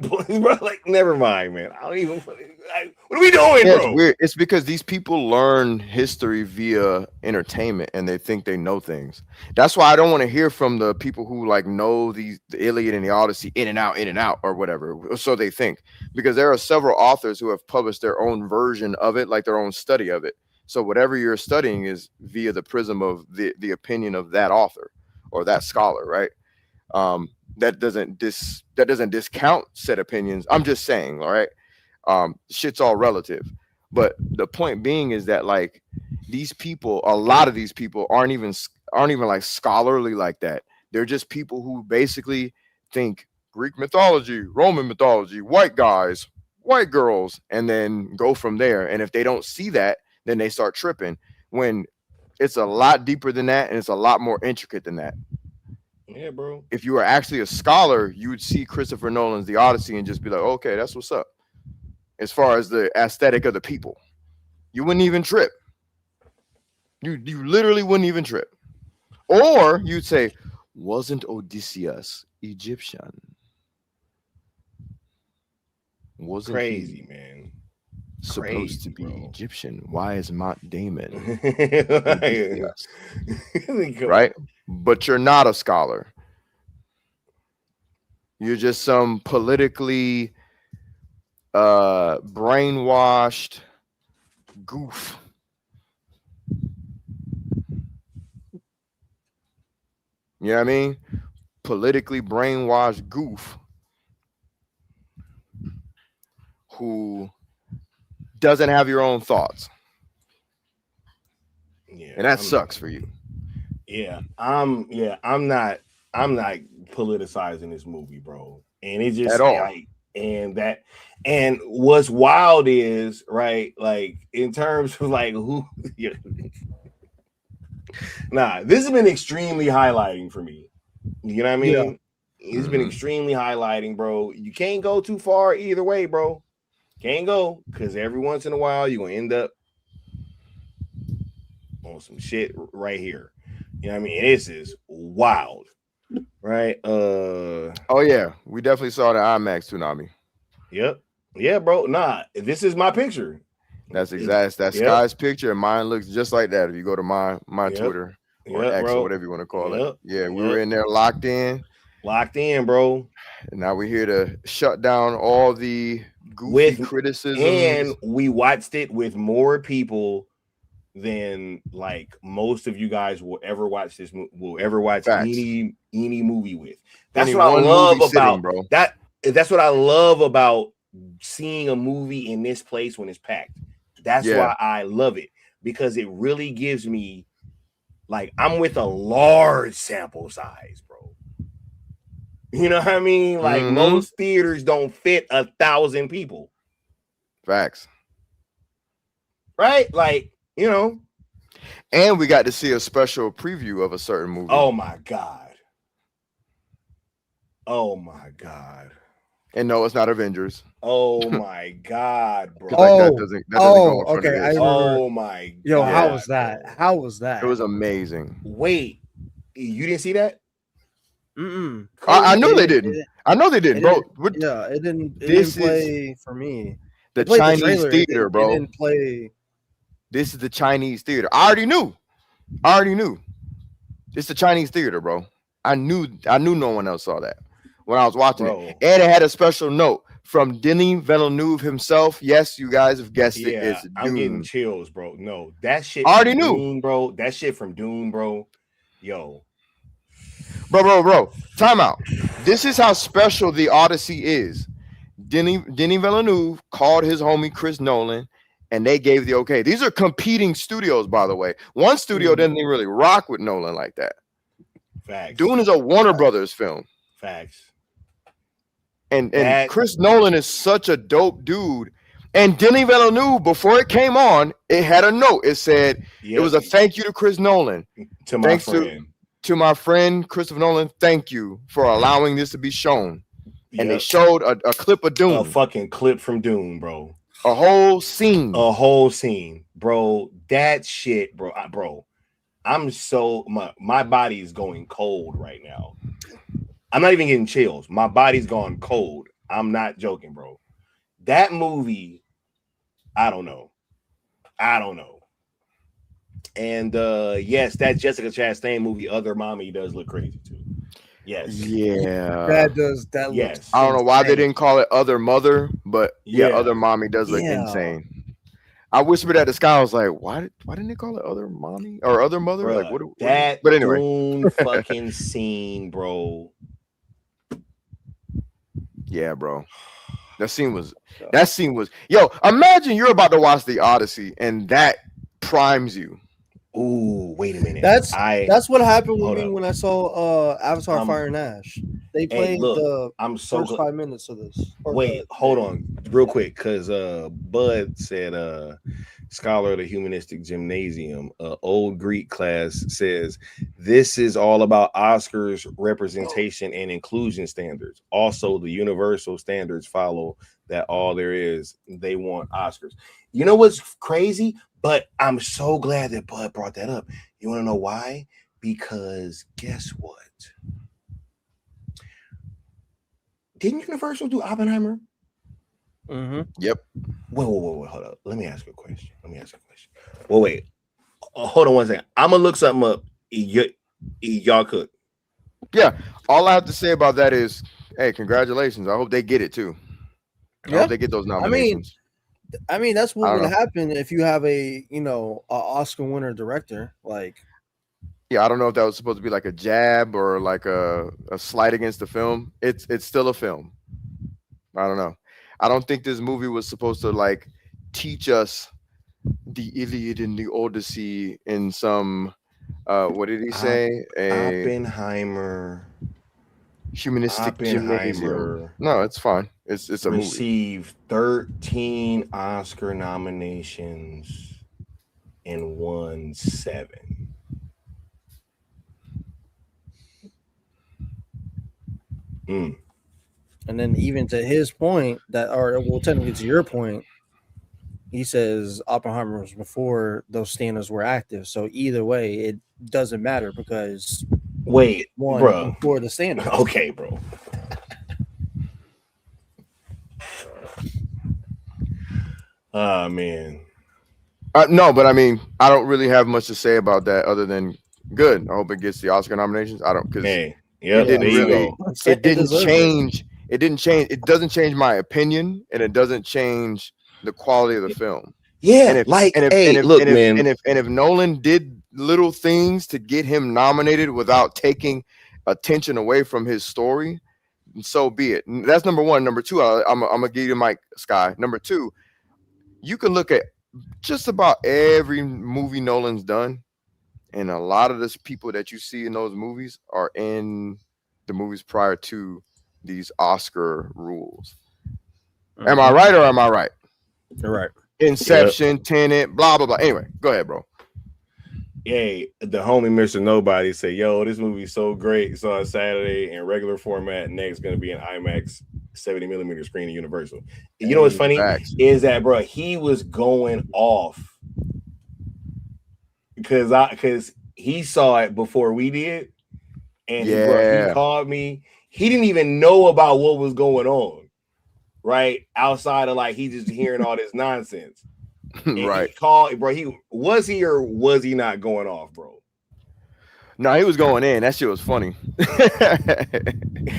Bro, like, never mind, man. I don't even. Like, what are we doing, Yeah, bro? it's weird. It's because these people learn history via entertainment and they think they know things. That's why I don't want to hear from the people who like know the Iliad and the Odyssey in and out, or whatever. So they think, because there are several authors who have published their own version of it, like their own study of it. So whatever you're studying is via the prism of the opinion of that author or that scholar, right? That doesn't discount said opinions. I'm just saying, all right. Shit's all relative, but the point being is that like these people, a lot of these people aren't even like scholarly like that. They're just people who basically think Greek mythology, Roman mythology, white guys, white girls, and then go from there. And if they don't see that, then they start tripping, when it's a lot deeper than that and it's a lot more intricate than that. Yeah, bro. If you were actually a scholar, you would see Christopher Nolan's The Odyssey and just be like, okay, that's what's up. As far as the aesthetic of the people, you wouldn't even trip. You literally wouldn't even trip. Or you'd say, wasn't Odysseus Egyptian? Wasn't Crazy, he man. supposed to be Egyptian? Why is Matt Damon right? But you're not a scholar. You're just some politically brainwashed goof. You know what I mean? Politically brainwashed goof who doesn't have your own thoughts. Yeah, and that sucks for you. Yeah, I'm not politicizing this movie, bro. And it just At all. like, and what's wild is, right, like in terms of like who nah, this has been extremely highlighting for me. You know what I mean? Yeah. It's been extremely highlighting, bro. You can't go too far either way, bro. Can't go, because every once in a while you're gonna end up on some shit right here. You know what I mean? This is wild, right? Oh yeah, we definitely saw the IMAX tsunami. Yep. Yeah, bro. Nah, this is my picture. That's Sky's picture, and mine looks just like that. If you go to my Twitter or X, bro, or whatever you want to call it. Yeah, we were in there locked in, bro. And now we're here to shut down all the goofy criticisms. And we watched it with more people than like most of you guys will ever watch this. Will ever watch any movie with. That's what I love about bro. That's what I love about seeing a movie in this place when it's packed. That's why I love it, because it really gives me, like, I'm with a large sample size, bro. You know what I mean? Like, most theaters don't fit 1,000 people. Facts. Right? Like, you know. And we got to see a special preview of a certain movie. Oh my God. Oh my God. And no, it's not Avengers. Oh my God, bro. That doesn't go in front of this. Oh my God. Yo, how was that? Bro. How was that? It was amazing. Wait, you didn't see that? I know they didn't. I know they didn't, bro. Yeah, it didn't play for me. The Chinese theater, bro. It didn't play. This is the Chinese theater. I already knew. It's the Chinese theater, bro. I knew no one else saw that when I was watching it. And it had a special note from Denis Villeneuve himself. Yes, you guys have guessed it. It's Dune. I'm getting chills, bro. No, that shit. I already knew, Dune, bro. That shit from Dune, bro. Yo, bro. Time out. This is how special the Odyssey is. Denis Villeneuve called his homie Chris Nolan, and they gave the okay. These are competing studios, by the way. One studio didn't even really rock with Nolan like that. Facts. Dune is a Warner Brothers film. Facts. And Chris Nolan is such a dope dude. And Denis Villeneuve, before it came on, it had a note. It said, it was a thank you to Chris Nolan. To my friend Christopher Nolan, thank you for allowing this to be shown. Yep. And they showed a clip of Dune. A fucking clip from Dune, bro. A whole scene. Bro. That shit, bro. I'm so my body is going cold right now. I'm not even getting chills. My body's gone cold. I'm not joking, bro. That movie, I don't know. And yes, that Jessica Chastain movie, Other Mommy, does look crazy too. Yes. Yeah. That does. That Yes. looks. I don't know why they insane. didn't call it Other Mother, but yeah, Yeah. Other Mommy does look Yeah. insane. I whispered at the sky. I was like, "Why didn't they call it Other Mommy or Other Mother?" Bruh, Like, what? That But anyway, Dune fucking scene, bro. yeah, bro. That scene was. Yo, imagine you're about to watch the Odyssey and that primes you. Ooh, wait a minute. That's what happened with Hold me up. when I saw Avatar: Fire and Ash. They played look, the I'm so first 5 minutes of this. Or Wait, hold on, real quick, because Bud said, scholar of the humanistic gymnasium, old Greek class says this is all about Oscars representation and inclusion standards. Also, the universal standards follow that all there is. They want Oscars. You know what's crazy? But I'm so glad that Bud brought that up. You want to know why? Because guess what? Didn't Universal do Oppenheimer? Mm-hmm. Yep. Wait, hold up. Let me ask you a question. Well, wait. Hold on one second. I'm gonna look something up. Y'all could. Yeah. All I have to say about that is, hey, congratulations. I hope they get it too. I hope they get those nominations. I mean, that's what would happen if you have a Oscar winner director. Like, yeah, I don't know if that was supposed to be like a jab or like a slight against the film. It's still a film. I don't know. I don't think this movie was supposed to like teach us the Iliad and the Odyssey in some what did he say? Oppenheimer. Humanistic gymnasium. No, it's fine. It's a movie. Received 13 Oscar nominations and won 7. And then even to his point, technically to your point, he says Oppenheimer was before those standards were active. So either way, it doesn't matter because bro, before the standards. Okay, bro. Man. No, but I mean, I don't really have much to say about that other than good. I hope it gets the Oscar nominations. I don't because it didn't change. It didn't change. It doesn't change my opinion, and it doesn't change the quality of the film. Yeah, if Nolan did little things to get him nominated without taking attention away from his story, so be it. That's number one. Number two, I'm gonna give you the mic, Sky. Number two, you can look at just about every movie Nolan's done, and a lot of the people that you see in those movies are in the movies prior to these Oscar rules. Am I right or am I right? You're right. Inception, Tenet, blah blah blah. Anyway, go ahead, bro. Hey, the homie Mr. Nobody said, "Yo, this movie's so great. Saw it Saturday in regular format. Next, gonna be an IMAX 70mm screen at Universal." You know what's funny is that, bro, he was going off because he saw it before we did, and he called me. He didn't even know about what was going on, right? Outside of like he just hearing all this nonsense. Right. He called, bro. Was he or was he not going off, bro? No, he was going in. That shit was funny.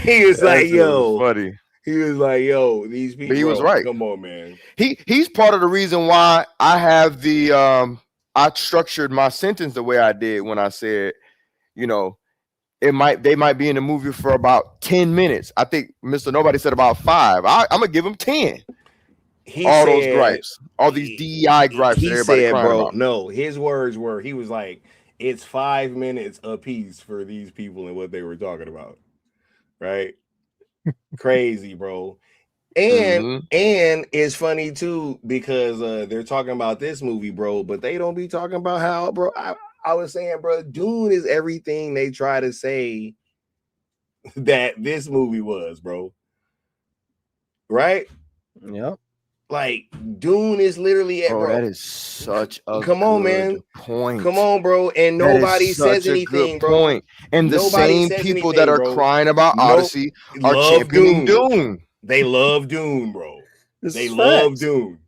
He was like, "Yo, funny." He was like, "Yo, these people." But he was right. Come on, man. He's part of the reason why I have the I structured my sentence the way I did when I said, they might be in the movie for about 10 minutes. I think Mr. Nobody said about 5. I'm gonna give him 10. Those gripes, all these DEI gripes. He said, "Bro, about. No." His words were, he was like, "It's 5 minutes a piece for these people and what they were talking about." Right? Crazy, bro. And it's funny too because they're talking about this movie, bro, but they don't be talking about how, bro. I was saying, bro, Dune is everything they try to say that this movie was, bro. Right? Yep. Like Dune is literally bro. That is such a come on, man. Point. Come on, bro. And nobody says anything, bro. And the same people that are crying about Odyssey are championing Dune. They love Dune, bro. This They is love facts. Dune.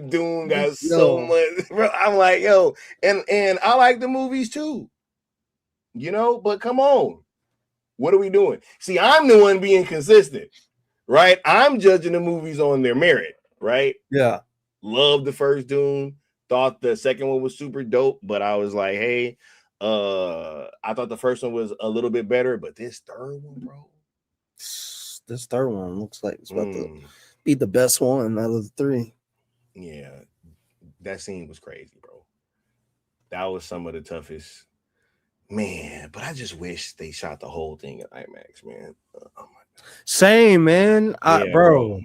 Dune got so Yo. much, bro. I'm like, yo, and I like the movies too, but come on. What are we doing? See, I'm the one being consistent, right? I'm judging the movies on their merit, right? Yeah. Loved the first Dune. Thought the second one was super dope, but I was like, hey, I thought the first one was a little bit better, but this third one, bro. This third one looks like it's about to be the best one out of the three. Yeah, that scene was crazy, bro. That was some of the toughest. Man, but I just wish they shot the whole thing in IMAX, man. Oh my God. Same, man. Bro.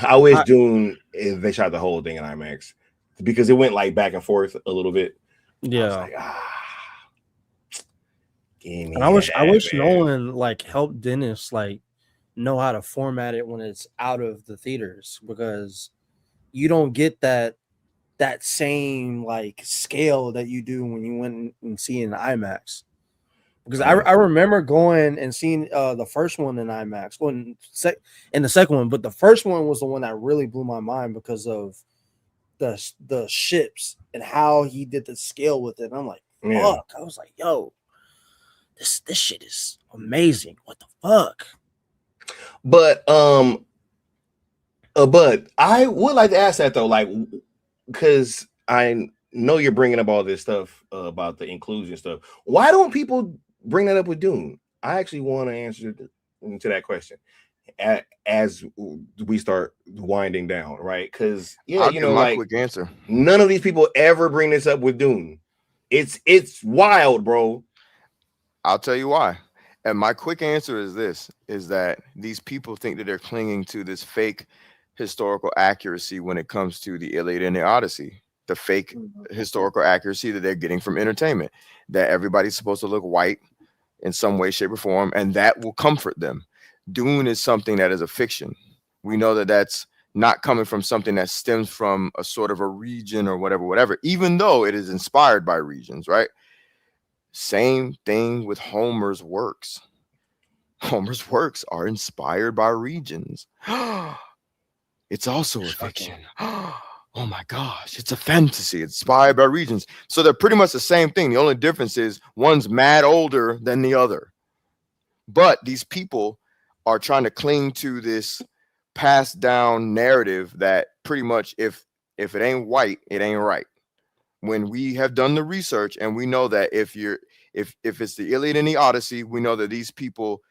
I wish Dune, if they shot the whole thing in IMAX, because it went like back and forth a little bit. Yeah. I was like, and I wish Nolan like helped Dennis like know how to format it when it's out of the theaters, because you don't get that same like scale that you do when you went and see in IMAX. Because I remember going and seeing the first one in IMAX, and the second one, but the first one was the one that really blew my mind because of the ships and how he did the scale with it. And I'm like, fuck. I was like, yo, this shit is amazing. What the fuck? But I would like to ask that though, like, because I know you're bringing up all this stuff about the inclusion stuff. Why don't people bring that up with Dune? I actually want to answer to that question as we start winding down, right? Because I'll give my quick answer. None of these people ever bring this up with Dune. It's wild, bro. I'll tell you why. And my quick answer is this: is that these people think that they're clinging to this fake historical accuracy when it comes to the Iliad and the Odyssey, the fake historical accuracy that they're getting from entertainment, that everybody's supposed to look white in some way, shape, or form, and that will comfort them. Dune is something that is a fiction. We know that that's not coming from something that stems from a sort of a region or whatever, even though it is inspired by regions, right? Same thing with Homer's works. Homer's works are inspired by regions. It's also a fiction. Oh my gosh, it's a fantasy. It's inspired by regions. So they're pretty much the same thing. The only difference is one's mad older than the other. But these people are trying to cling to this passed down narrative that pretty much if it ain't white, it ain't right. When we have done the research and we know that if it's the Iliad and the Odyssey, we know that these people,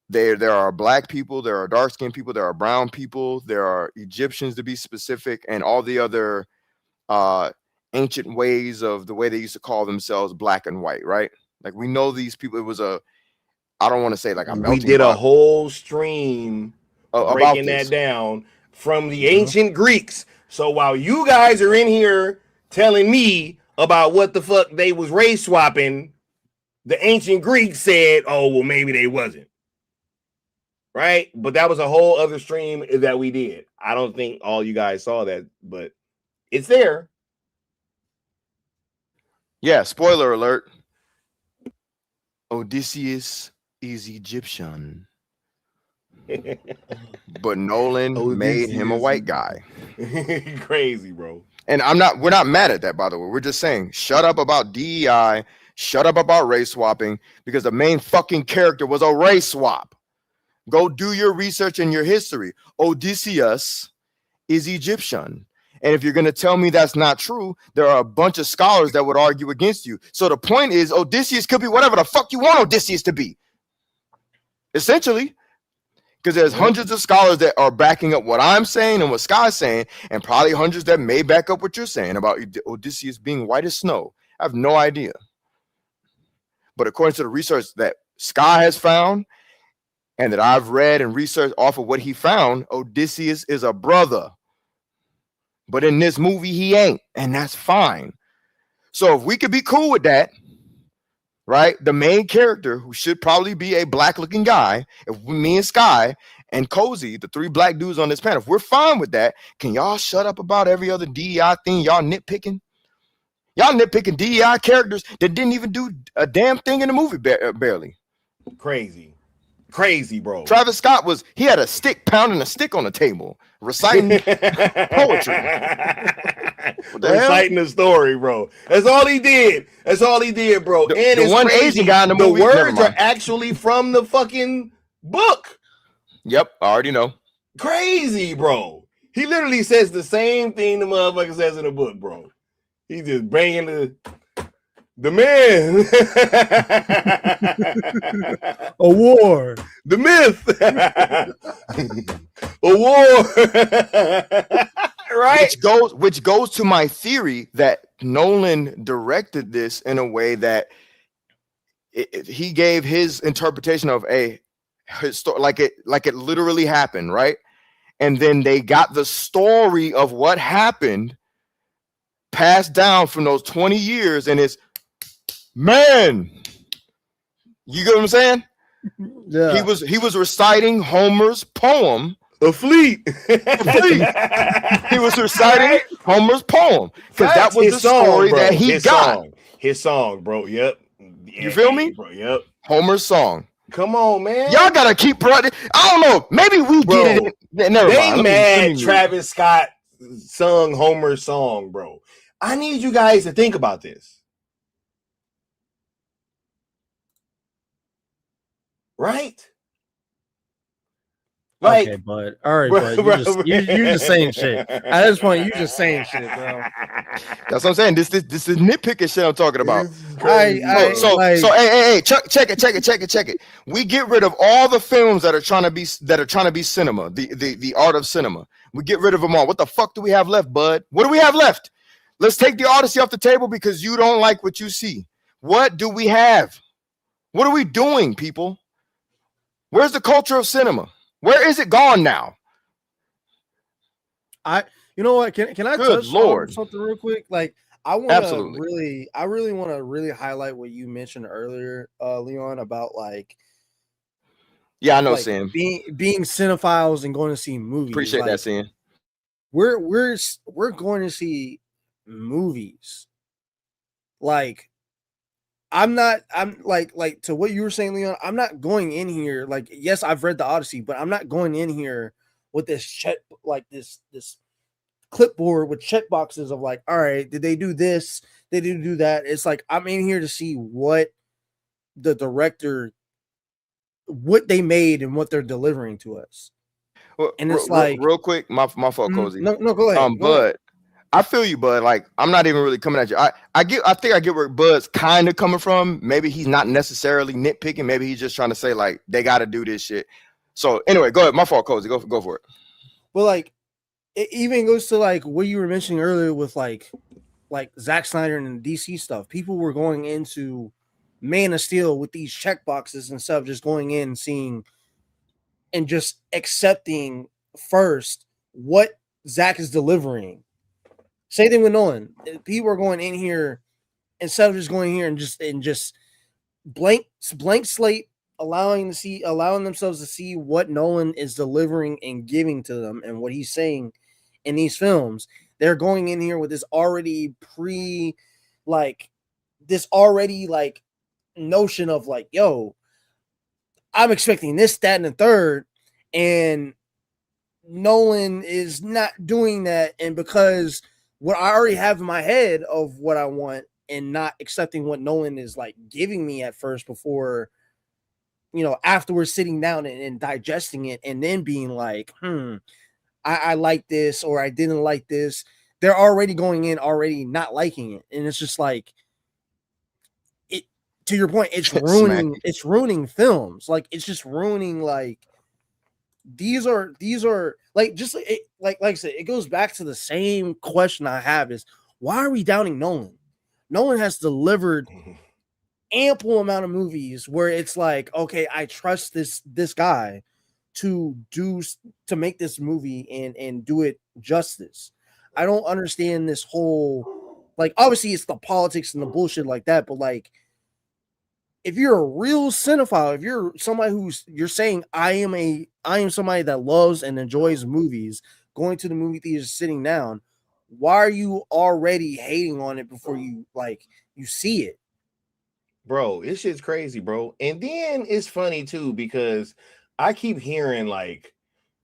there are black people, there are dark-skinned people, there are brown people, there are Egyptians to be specific, and all the other ancient ways of the way they used to call themselves black and white, right? Like we know these people. It was I don't want to say like a melting We did pot. a whole stream breaking that down from the ancient Greeks. So while you guys are in here telling me about what the fuck they was race swapping, the ancient Greeks said, oh, well, maybe they wasn't. Right? But that was a whole other stream that we did. I don't think all you guys saw that, but it's there. Yeah, spoiler alert. Odysseus is Egyptian. But Nolan made him a white guy. Crazy, bro. And we're not mad at that, by the way. We're just saying, shut up about DEI, shut up about race swapping, because the main fucking character was a race swap. Go do your research and your history. Odysseus is Egyptian. And if you're going to tell me that's not true, there are a bunch of scholars that would argue against you. So the point is, Odysseus could be whatever the fuck you want Odysseus to be. Essentially. Because there's hundreds of scholars that are backing up what I'm saying and what Sky's saying, and probably hundreds that may back up what you're saying about Odysseus being white as snow. I have no idea. But according to the research that Sky has found, and that I've read and researched off of what he found, Odysseus is a brother. But in this movie, he ain't, and that's fine. So if we could be cool with that, right? The main character, who should probably be a black-looking guy, if me and Sky and Cozy, the three black dudes on this panel, if we're fine with that, can y'all shut up about every other DEI thing y'all nitpicking? Y'all nitpicking DEI characters that didn't even do a damn thing in the movie, barely. Crazy. Crazy, bro. Travis Scott he had a stick pounding a stick on the table, reciting poetry. Reciting the story, bro. That's all he did. That's all he did, bro. And it's one crazy. Asian guy in the movie. words are actually from the fucking book. Yep, I already know. Crazy, bro. He literally says the same thing the motherfucker says in the book, bro. He just bringing the man. A war. The myth. A war. Right? Which goes to my theory that Nolan directed this in a way that he gave his interpretation of his story, like it literally happened, right? And then they got the story of what happened passed down from those 20 years, and it's, man, you get what I'm saying? Yeah. He was reciting Homer's poem. A fleet. He was reciting Homer's poem because that was the story that he got. His song, bro. Yep. You feel me, bro? Yep. Homer's song. Come on, man. Y'all gotta keep. I don't know. Maybe we get it. Never mind. Mad Travis Scott sung Homer's song, bro. I need you guys to think about this. Right? Like, okay, bud. All right, bud. You're just saying shit. At this point, you're just saying shit, bro. That's what I'm saying. This is nitpicking shit I'm talking about. So hey, check it. We get rid of all the films that are trying to be cinema, the art of cinema. We get rid of them all. What the fuck do we have left, bud? What do we have left? Let's take the Odyssey off the table because you don't like what you see. What do we have? What are we doing, people? Where's the culture of cinema? Where is it gone now? You know what? Can I touch on something real quick? Like, I really want to really highlight what you mentioned earlier, Leon, about like, yeah, I know, like Sam. Being cinephiles and going to see movies. Appreciate that, Sam. We're going to see movies. Like, I'm like to what you were saying, Leon. I'm not going in here like, yes, I've read the Odyssey, but I'm not going in here with this this clipboard with check boxes of like, all right, did they do this? They didn't do that. It's like I'm in here to see what the director, what they made and what they're delivering to us. Well, and it's real quick, my fault, Cozy. No, go ahead. Bud, I feel you, Bud. Like, I'm not even really coming at you. I think I get where Bud's kind of coming from. Maybe he's not necessarily nitpicking. Maybe he's just trying to say like they got to do this shit. So anyway, go ahead. My fault, Cozy. Go for it. Well, like it even goes to like what you were mentioning earlier with like Zack Snyder and the DC stuff. People were going into Man of Steel with these check boxes instead of just going in and seeing and just accepting first what Zack is delivering. Same thing with Nolan. People are going in here instead of just going here and just blank slate, allowing themselves to see what Nolan is delivering and giving to them and what he's saying in these films. They're going in here with this already notion of like, yo, I'm expecting this, that, and the third, and Nolan is not doing that, and because what I already have in my head of what I want and not accepting what Nolan is like giving me at first before, afterwards sitting down and digesting it and then being like, I like this or I didn't like this. They're already going in already not liking it. And it's just like, to your point, it's ruining films. Like, it's just ruining like, these are like, just like I said, it goes back to the same question I have is, why are we doubting Nolan? Nolan has delivered ample amount of movies where it's like, okay, I trust this guy to make this movie and do it justice. I don't understand this whole, like, obviously it's the politics and the bullshit like that, but like, if you're a real cinephile, if you're somebody you're saying I am somebody that loves and enjoys movies, going to the movie theater, sitting down, why are you already hating on it before you see it? bro, this shit's crazy, bro. And then it's funny too because I keep hearing like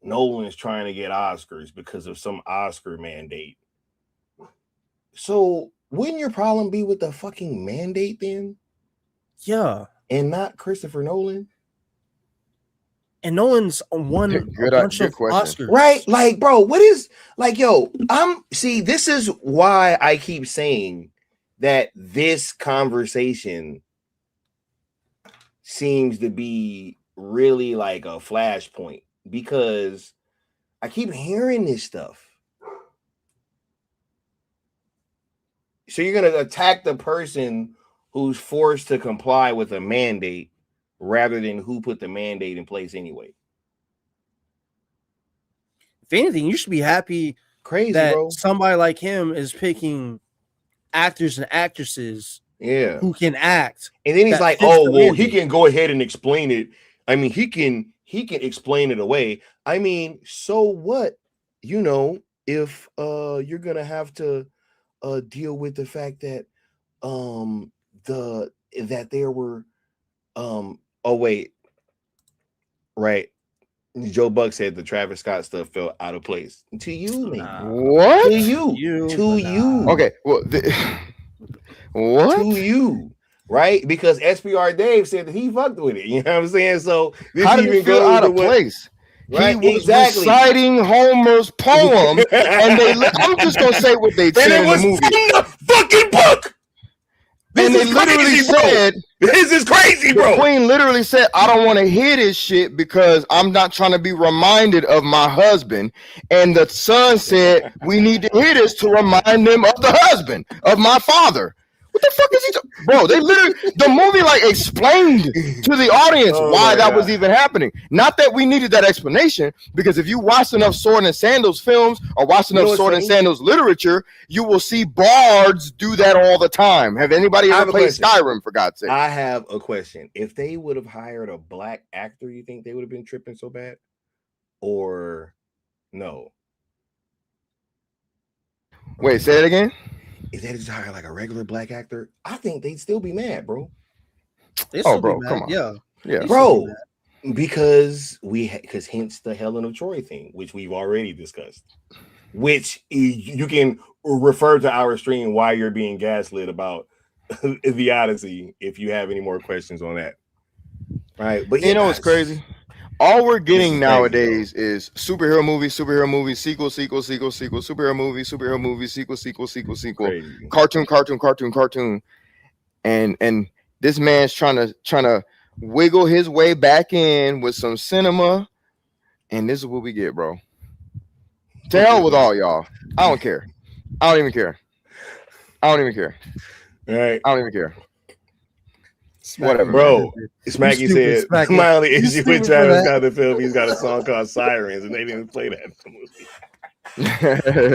Nolan's trying to get Oscars because of some Oscar mandate. So wouldn't your problem be with the fucking mandate then? Yeah. And not Christopher Nolan? And Nolan's won a bunch of question. Oscars. Right? Like, bro, what is like, yo, this is why I keep saying that this conversation seems to be really like a flashpoint because I keep hearing this stuff. So you're going to attack the person who's forced to comply with a mandate rather than who put the mandate in place anyway. If anything, you should be happy Crazy, that bro. somebody like him is picking actors and actresses who can act. And then he's like, oh, well, he can go ahead and explain it. I mean, he can explain it away. I mean, so what? You know, if you're going to have to deal with the fact that that there were right. Joe Buck said the Travis Scott stuff felt out of place. To you, maybe. What? To you. Okay. Well, what? To you, right? Because SPR Dave said that he fucked with it. You know what I'm saying? So this how did it feel out of place? Right? He was reciting Homer's poem, and I'm just gonna say what they said in the movie. From the fucking book. And they literally said, "This is crazy, bro." The Queen literally said, "I don't want to hear this shit because I'm not trying to be reminded of my husband." And the son said, "We need to hear this to remind them of the husband of my father." What the fuck is he bro? They literally the movie like explained to the audience why that was even happening. Not that we needed that explanation, because if you watch enough Sword and Sandals films or watch enough Sword and Sandals literature, you will see bards do that all the time. Have anybody ever played Skyrim, for God's sake? I have a question. If they would have hired a black actor, you think they would have been tripping so bad? Or no? Wait, say it again. If they just hire like a regular black actor, I think they'd still be mad, bro. Bro, come on. Yeah, bro. Because hence the Helen of Troy thing, which we've already discussed. Which you can refer to our stream why you're being gaslit about the Odyssey if you have any more questions on that. Right, but you know what's crazy? All we're getting nowadays is superhero movie, sequel, superhero movie, sequel, cartoon. And this man's trying to wiggle his way back in with some cinema, and this is what we get, bro. To hell with all y'all. I don't care. I don't even care. All right. I don't even care. Whatever, bro. Smacky said my only issue with Travis Scott the film, he's got a song called Sirens, and they didn't play that in the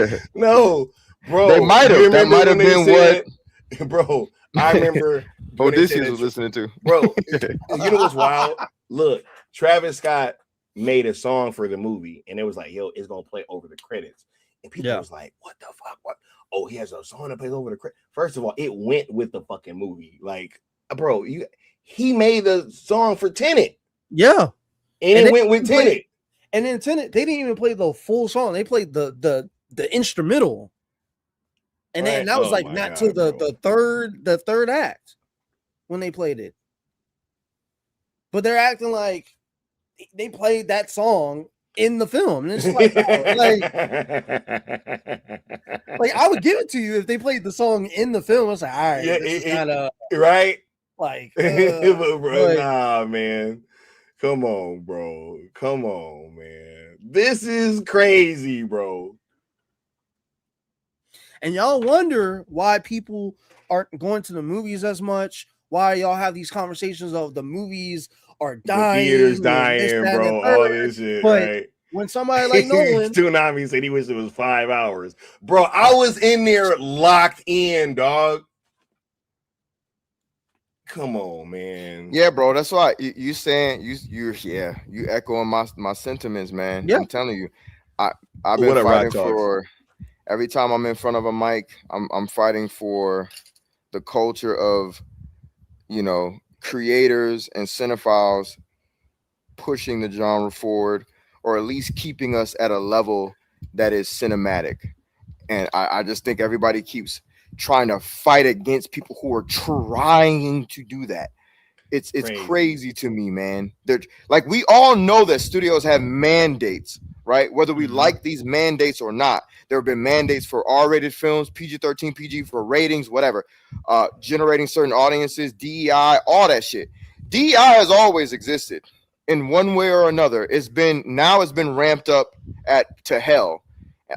movie. No, bro. They might have. That might have been what, bro. I remember Odyssey was listening to. Bro, you know what's wild? Look, Travis Scott made a song for the movie, and it was like, yo, it's gonna play over the credits. And people was like, what the fuck? What? Oh, he has a song that plays over the credits. First of all, it went with the fucking movie. Like, bro, he made the song for Tenet. Yeah. And it went with Tenet. And then Tenet, they didn't even play the full song. They played the instrumental. And then that was like not till the third act when they played it. But they're acting like they played that song in the film. And it's like, like I would give it to you if they played the song in the film. I was like, all right, this is kind of right. Like, bro, nah, man. Come on, bro. Come on, man. This is crazy, bro. And y'all wonder why people aren't going to the movies as much. Why y'all have these conversations of the movies are dying, the theaters dying, bro. All this shit, but right? When somebody like Nolan, Tsunami said he wished it was 5 hours, bro. I was in there locked in, dog. Come on, man. Yeah, bro. That's why you saying you echoing my sentiments, man. Yeah. I'm telling you, I've been fighting for. Every time I'm in front of a mic, I'm fighting for the culture of creators and cinephiles pushing the genre forward, or at least keeping us at a level that is cinematic. And I just think everybody keeps trying to fight against people who are trying to do that. It's crazy to me, man. They're like, we all know that studios have mandates, right? Whether we like these mandates or not. There have been mandates for R-rated films, PG-13, PG for ratings, whatever, generating certain audiences, DEI, all that shit. DEI has always existed in one way or another. It's been ramped up to hell.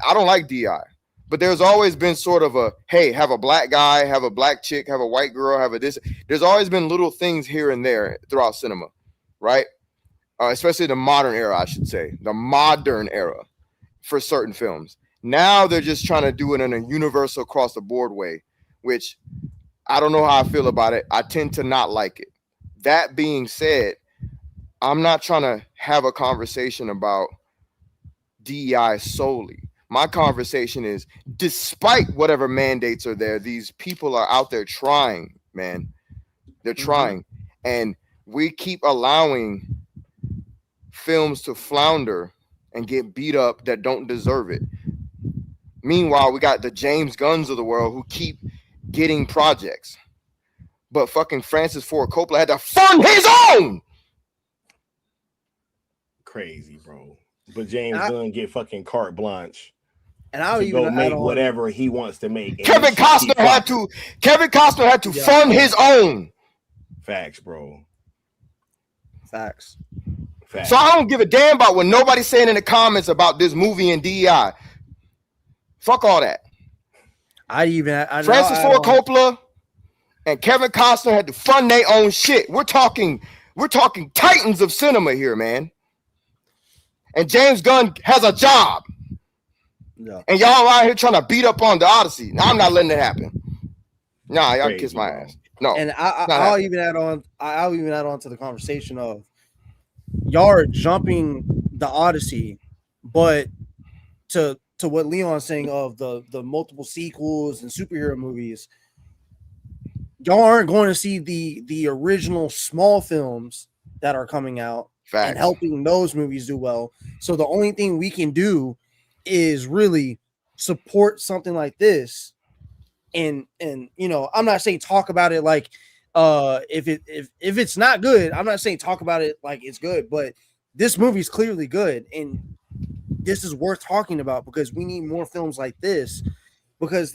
I don't like DEI. But there's always been sort of a, hey, have a black guy, have a black chick, have a white girl, have a this. There's always been little things here and there throughout cinema, right? Especially the modern era, I should say. The modern era for certain films. Now they're just trying to do it in a universal across the board way, which I don't know how I feel about it. I tend to not like it. That being said, I'm not trying to have a conversation about DEI solely. My conversation is, despite whatever mandates are there, these people are out there trying, man. They're trying. And we keep allowing films to flounder and get beat up that don't deserve it. Meanwhile, we got the James Gunns of the world who keep getting projects. But fucking Francis Ford Coppola had to fund his own. Crazy, bro. But James Gunn get fucking carte blanche. And I'll even go make whatever he wants to make. Kevin Costner had to fund his own. Facts, bro. Facts. So I don't give a damn about what nobody's saying in the comments about this movie and DEI. Fuck all that. Francis Ford Coppola and Kevin Costner had to fund their own shit. We're talking titans of cinema here, man. And James Gunn has a job. Yeah. And y'all out here trying to beat up on the Odyssey. Now I'm not letting it happen. Nah, y'all kiss my ass. No. And I'll even add on to the conversation of y'all are jumping the Odyssey, but to what Leon's saying of the multiple sequels and superhero movies, y'all aren't going to see the original small films that are coming out. Facts. And helping those movies do well. So the only thing we can do is really support something like this. And I'm not saying talk about it like if it's not good, I'm not saying talk about it like it's good, but this movie is clearly good and this is worth talking about because we need more films like this. Because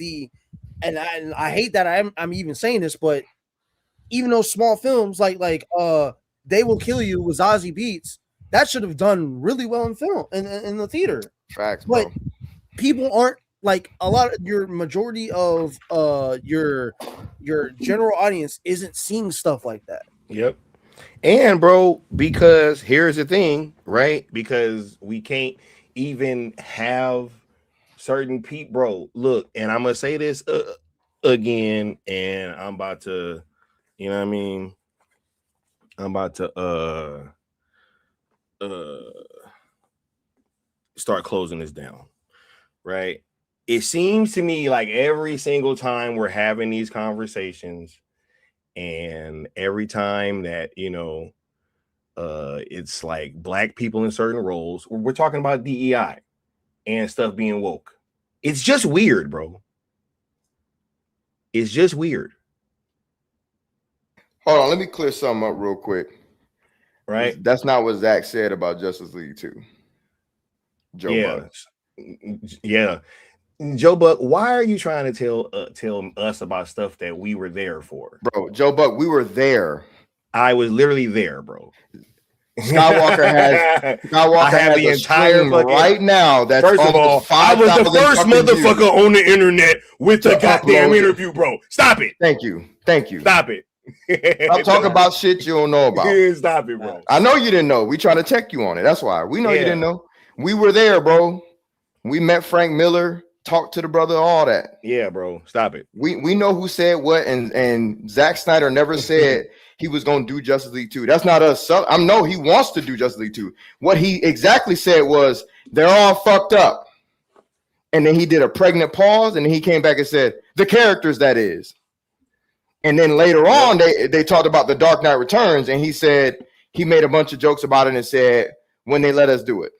I hate that I'm even saying this, but even those small films like They Will Kill You with Zazie Beetz, that should have done really well in film in the theater. Facts, bro. But people aren't like a lot of your majority of your general audience isn't seeing stuff like that. Yep. And bro, because here's the thing, right? Because we can't even have certain people, bro. Look, and I'm gonna say this again, and I'm about to, you know what I mean? I'm about to start closing this down, right? It seems to me like every single time we're having these conversations and every time that, it's like black people in certain roles, we're talking about DEI and stuff being woke. It's just weird, bro. It's just weird. Hold on, let me clear something up real quick. Right? That's not what Zach said about Justice League 2. Joe Buck. Yeah. Joe Buck, why are you trying to tell us about stuff that we were there for? Bro, Joe Buck, we were there. I was literally there, bro. Skywalker has the entire fucking right now. That's first of all, I was the first motherfucker on the internet with the goddamn interview, bro. Stop it. Thank you. Stop it. I'm talking about shit you don't know about. Stop it, bro. I know you didn't know. We try to check you on it. That's why we know you didn't know. We were there, bro. We met Frank Miller, talked to the brother, all that. Yeah, bro. Stop it. We know who said what, and Zack Snyder never said he was going to do Justice League 2. That's not us. I know he wants to do Justice League 2. What he exactly said was they're all fucked up. And then he did a pregnant pause, and then he came back and said, the characters, that is. And then later on, they talked about the Dark Knight Returns, and he said he made a bunch of jokes about it and said when they let us do it.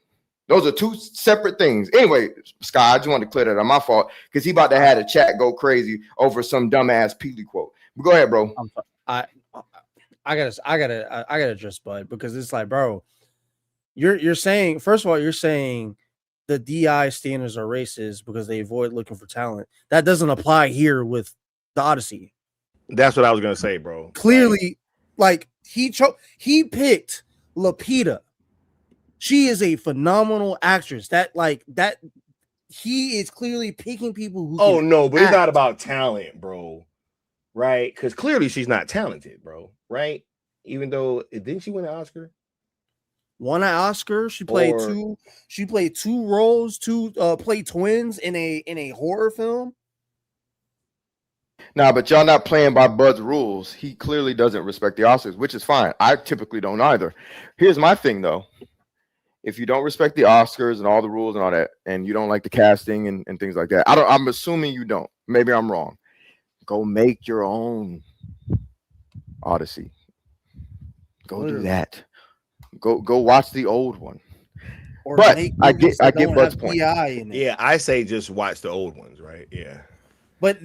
Those are two separate things. Anyway, Sky, I just wanted to clear that up. My fault, because he about to have the chat go crazy over some dumbass Peely quote. But go ahead, bro. I gotta address Bud, because it's like, bro, you're saying, first of all, you're saying the DI standards are racist because they avoid looking for talent. That doesn't apply here with the Odyssey. That's what I was gonna say, bro. Clearly, like he picked Lupita. She is a phenomenal actress. That he is clearly picking people who. Oh no, but it's not about talent, bro. Right? Because clearly she's not talented, bro. Right? Even though didn't she win an Oscar? Won an Oscar. She played two. She played two roles. Played twins in a horror film. Nah, but y'all not playing by Bud's rules. He clearly doesn't respect the Oscars, which is fine. I typically don't either. Here's my thing, though. If you don't respect the Oscars and all the rules and all that, and you don't like the casting and things like that, I'm assuming you don't. Maybe I'm wrong. Go make your own Odyssey. Go do that. Go watch the old one. Or but I get Bud's point. Yeah, I say just watch the old ones, right? Yeah. But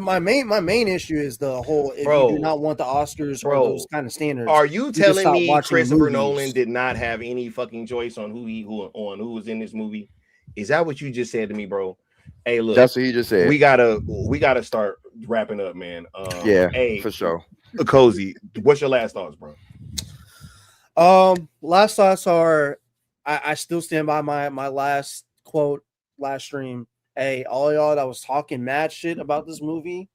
my main issue is the whole, if you do not want the Oscars or those kind of standards. Are you telling me Christopher Nolan did not have any fucking choice on who was in this movie? Is that what you just said to me, bro? Hey, look, that's what he just said. We gotta start wrapping up, man. Hey, for sure. Cozy, what's your last thoughts, bro? Last thoughts are, I still stand by my last quote last stream. Hey, all y'all that was talking mad shit about this movie,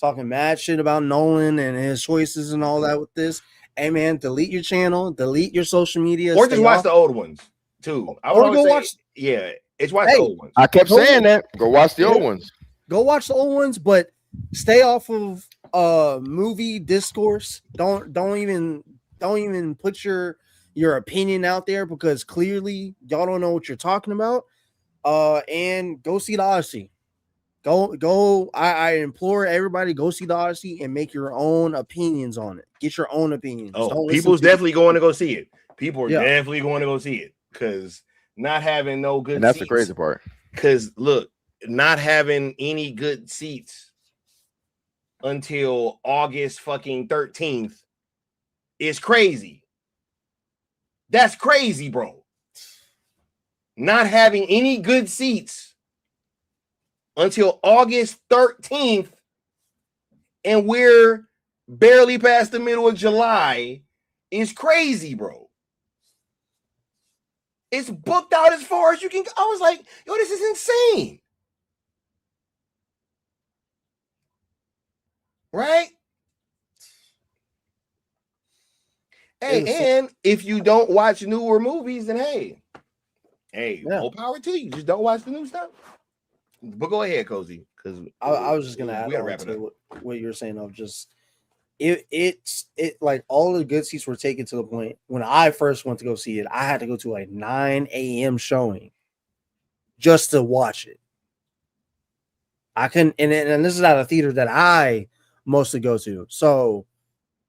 talking mad shit about Nolan and his choices and all that with this. Hey man, delete your channel, delete your social media, or just watch the old ones too. It's watch the old ones. I kept saying that. Go watch the old ones. Go watch the old ones, but stay off of movie discourse. Don't even put your opinion out there, because clearly y'all don't know what you're talking about. And go see the Odyssey. Go. I implore everybody, go see the Odyssey and make your own opinions on it. Get your own opinions. Oh, people's definitely going to go see it. People are definitely going to go see it, because not having no good. And that's seats, the crazy part. Because look, not having any good seats until August fucking 13th is crazy. That's crazy, bro. Not having any good seats until August 13th, and we're barely past the middle of July, is crazy, bro. It's booked out as far as you can. I was like, yo, this is insane. Right? Hey, and if you don't watch newer movies, then hey, more power to you. Just don't watch the new stuff. But go ahead, Cozy, because I was just gonna add on to what you're saying of just it like all the good seats were taken to the point when I first went to go see it, I had to go to a 9 a.m. showing just to watch it. I couldn't, and this is at a theater that I mostly go to, so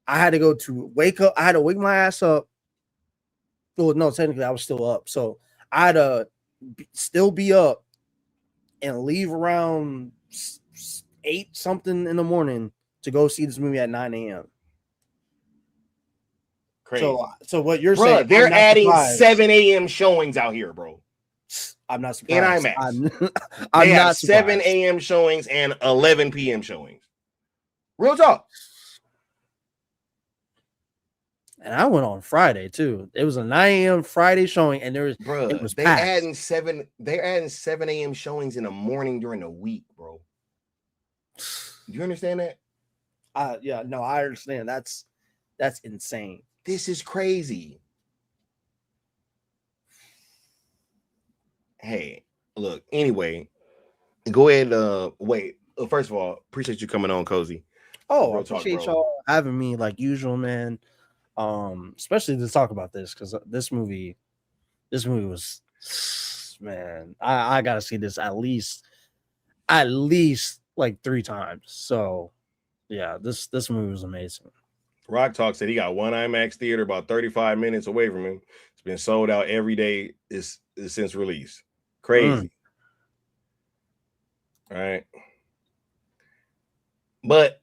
I had to go to wake up. I had to wake my ass up. Well, no, technically I was still up, so I had to still be up and leave around 8 something in the morning to go see this movie at 9 a.m. Crazy. So what you're saying? They're adding 7 a.m. showings out here, bro. I'm not surprised. In IMAX, I'm they not have 7 a.m. showings and 11 p.m. showings. Real talk. And I went on Friday too. It was a 9 a.m. Friday showing, and it was they're adding 7 a.m. showings in the morning during the week, bro. Do you understand that? Yeah, no, I understand. That's insane. This is crazy. Hey, look, anyway, go ahead. Wait. First of all, appreciate you coming on, Cozy. Oh, I appreciate y'all having me like usual, man. Especially to talk about this, because this movie was, man, I gotta see this at least like 3 times. So Yeah, this movie was amazing. Rock Talk said he got one IMAX theater about 35 minutes away from him. It's been sold out every day since release. Crazy. All right. But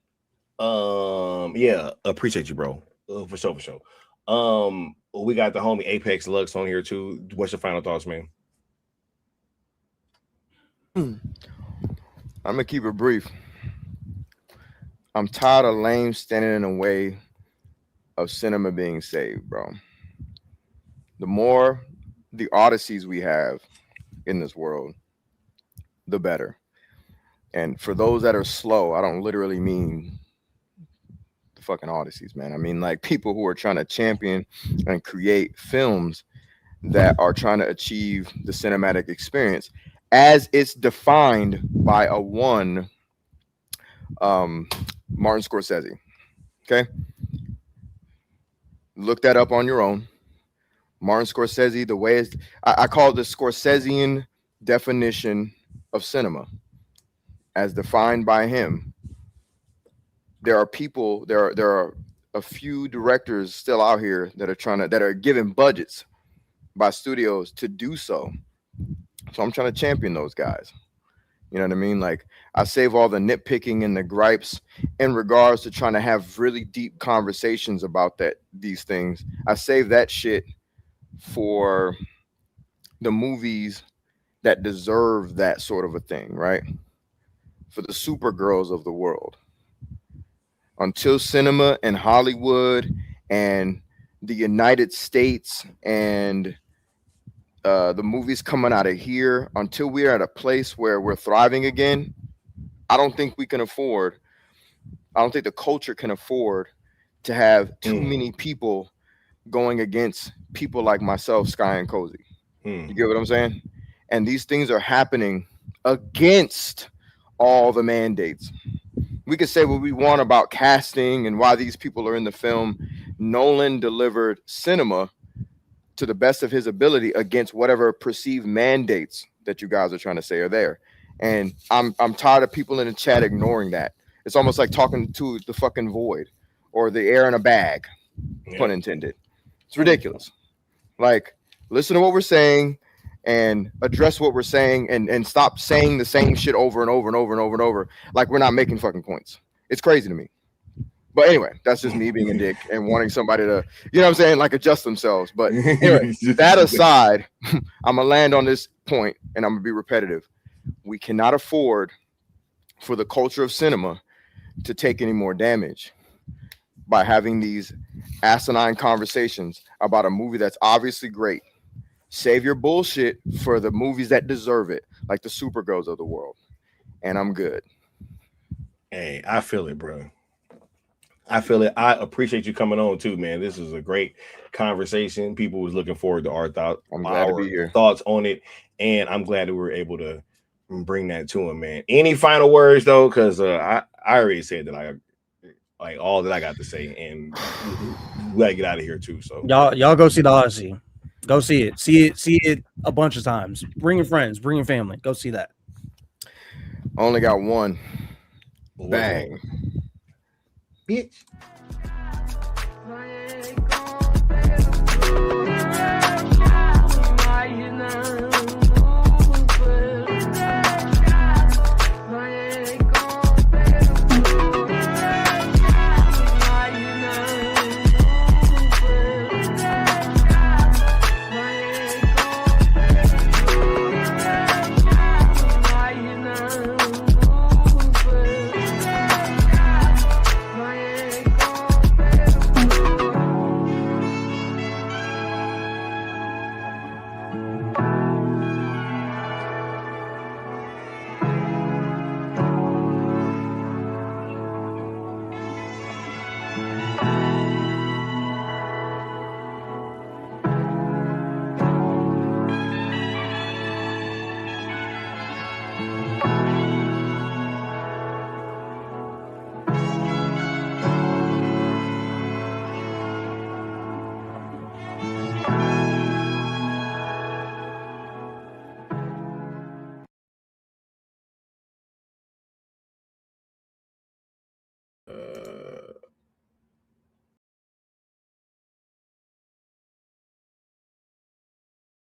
yeah, appreciate you, bro. For sure. We got the homie Apex Lux on here too. What's your final thoughts, man? I'm gonna keep it brief. I'm tired of lame standing in the way of cinema being saved, bro. The more the Odysseys we have in this world, the better. And for those that are slow, I don't literally mean the fucking Odysseys, man. I mean like people who are trying to champion and create films that are trying to achieve the cinematic experience as it's defined by a one Martin Scorsese. Okay, look that up on your own. Martin Scorsese, the way is I call it the Scorsesean definition of cinema as defined by him. There are people, there are a few directors still out here that are given budgets by studios to do so. So I'm trying to champion those guys. You know what I mean? Like I save all the nitpicking and the gripes in regards to trying to have really deep conversations about these things. I save that shit for the movies that deserve that sort of a thing, right? For the Supergirls of the world. Until cinema and Hollywood and the United States and the movies coming out of here, until we're at a place where we're thriving again, I don't think the culture can afford to have too many people going against people like myself, Sky and Cozy. You get what I'm saying? And these things are happening against all the mandates. We can say what we want about casting and why these people are in the film. Nolan delivered cinema to the best of his ability against whatever perceived mandates that you guys are trying to say are there. And I'm tired of people in the chat ignoring that. It's almost like talking to the fucking void or the air in a bag, pun intended. It's ridiculous. Like, listen to what we're saying and address what we're saying and stop saying the same shit over and over and over and over and over like we're not making fucking points. It's crazy to me. But anyway, that's just me being a dick and wanting somebody to, you know what I'm saying, like adjust themselves. But anyway, that aside, I'm going to land on this point and I'm going to be repetitive. We cannot afford for the culture of cinema to take any more damage by having these asinine conversations about a movie that's obviously great. Save your bullshit for the movies that deserve it, like the Supergirls of the world. And I'm good. Hey, I feel it, bro. I feel it. I appreciate you coming on too, man. This is a great conversation. People was looking forward to our thoughts on it, and I'm glad that we were able to bring that to him, man. Any final words though? Because I already said that I like all that I got to say, and we gotta get out of here too. So y'all go see the Odyssey. Go see it. See it a bunch of times. Bring your friends. Bring your family. Go see that. Only got one. Bang. Bitch.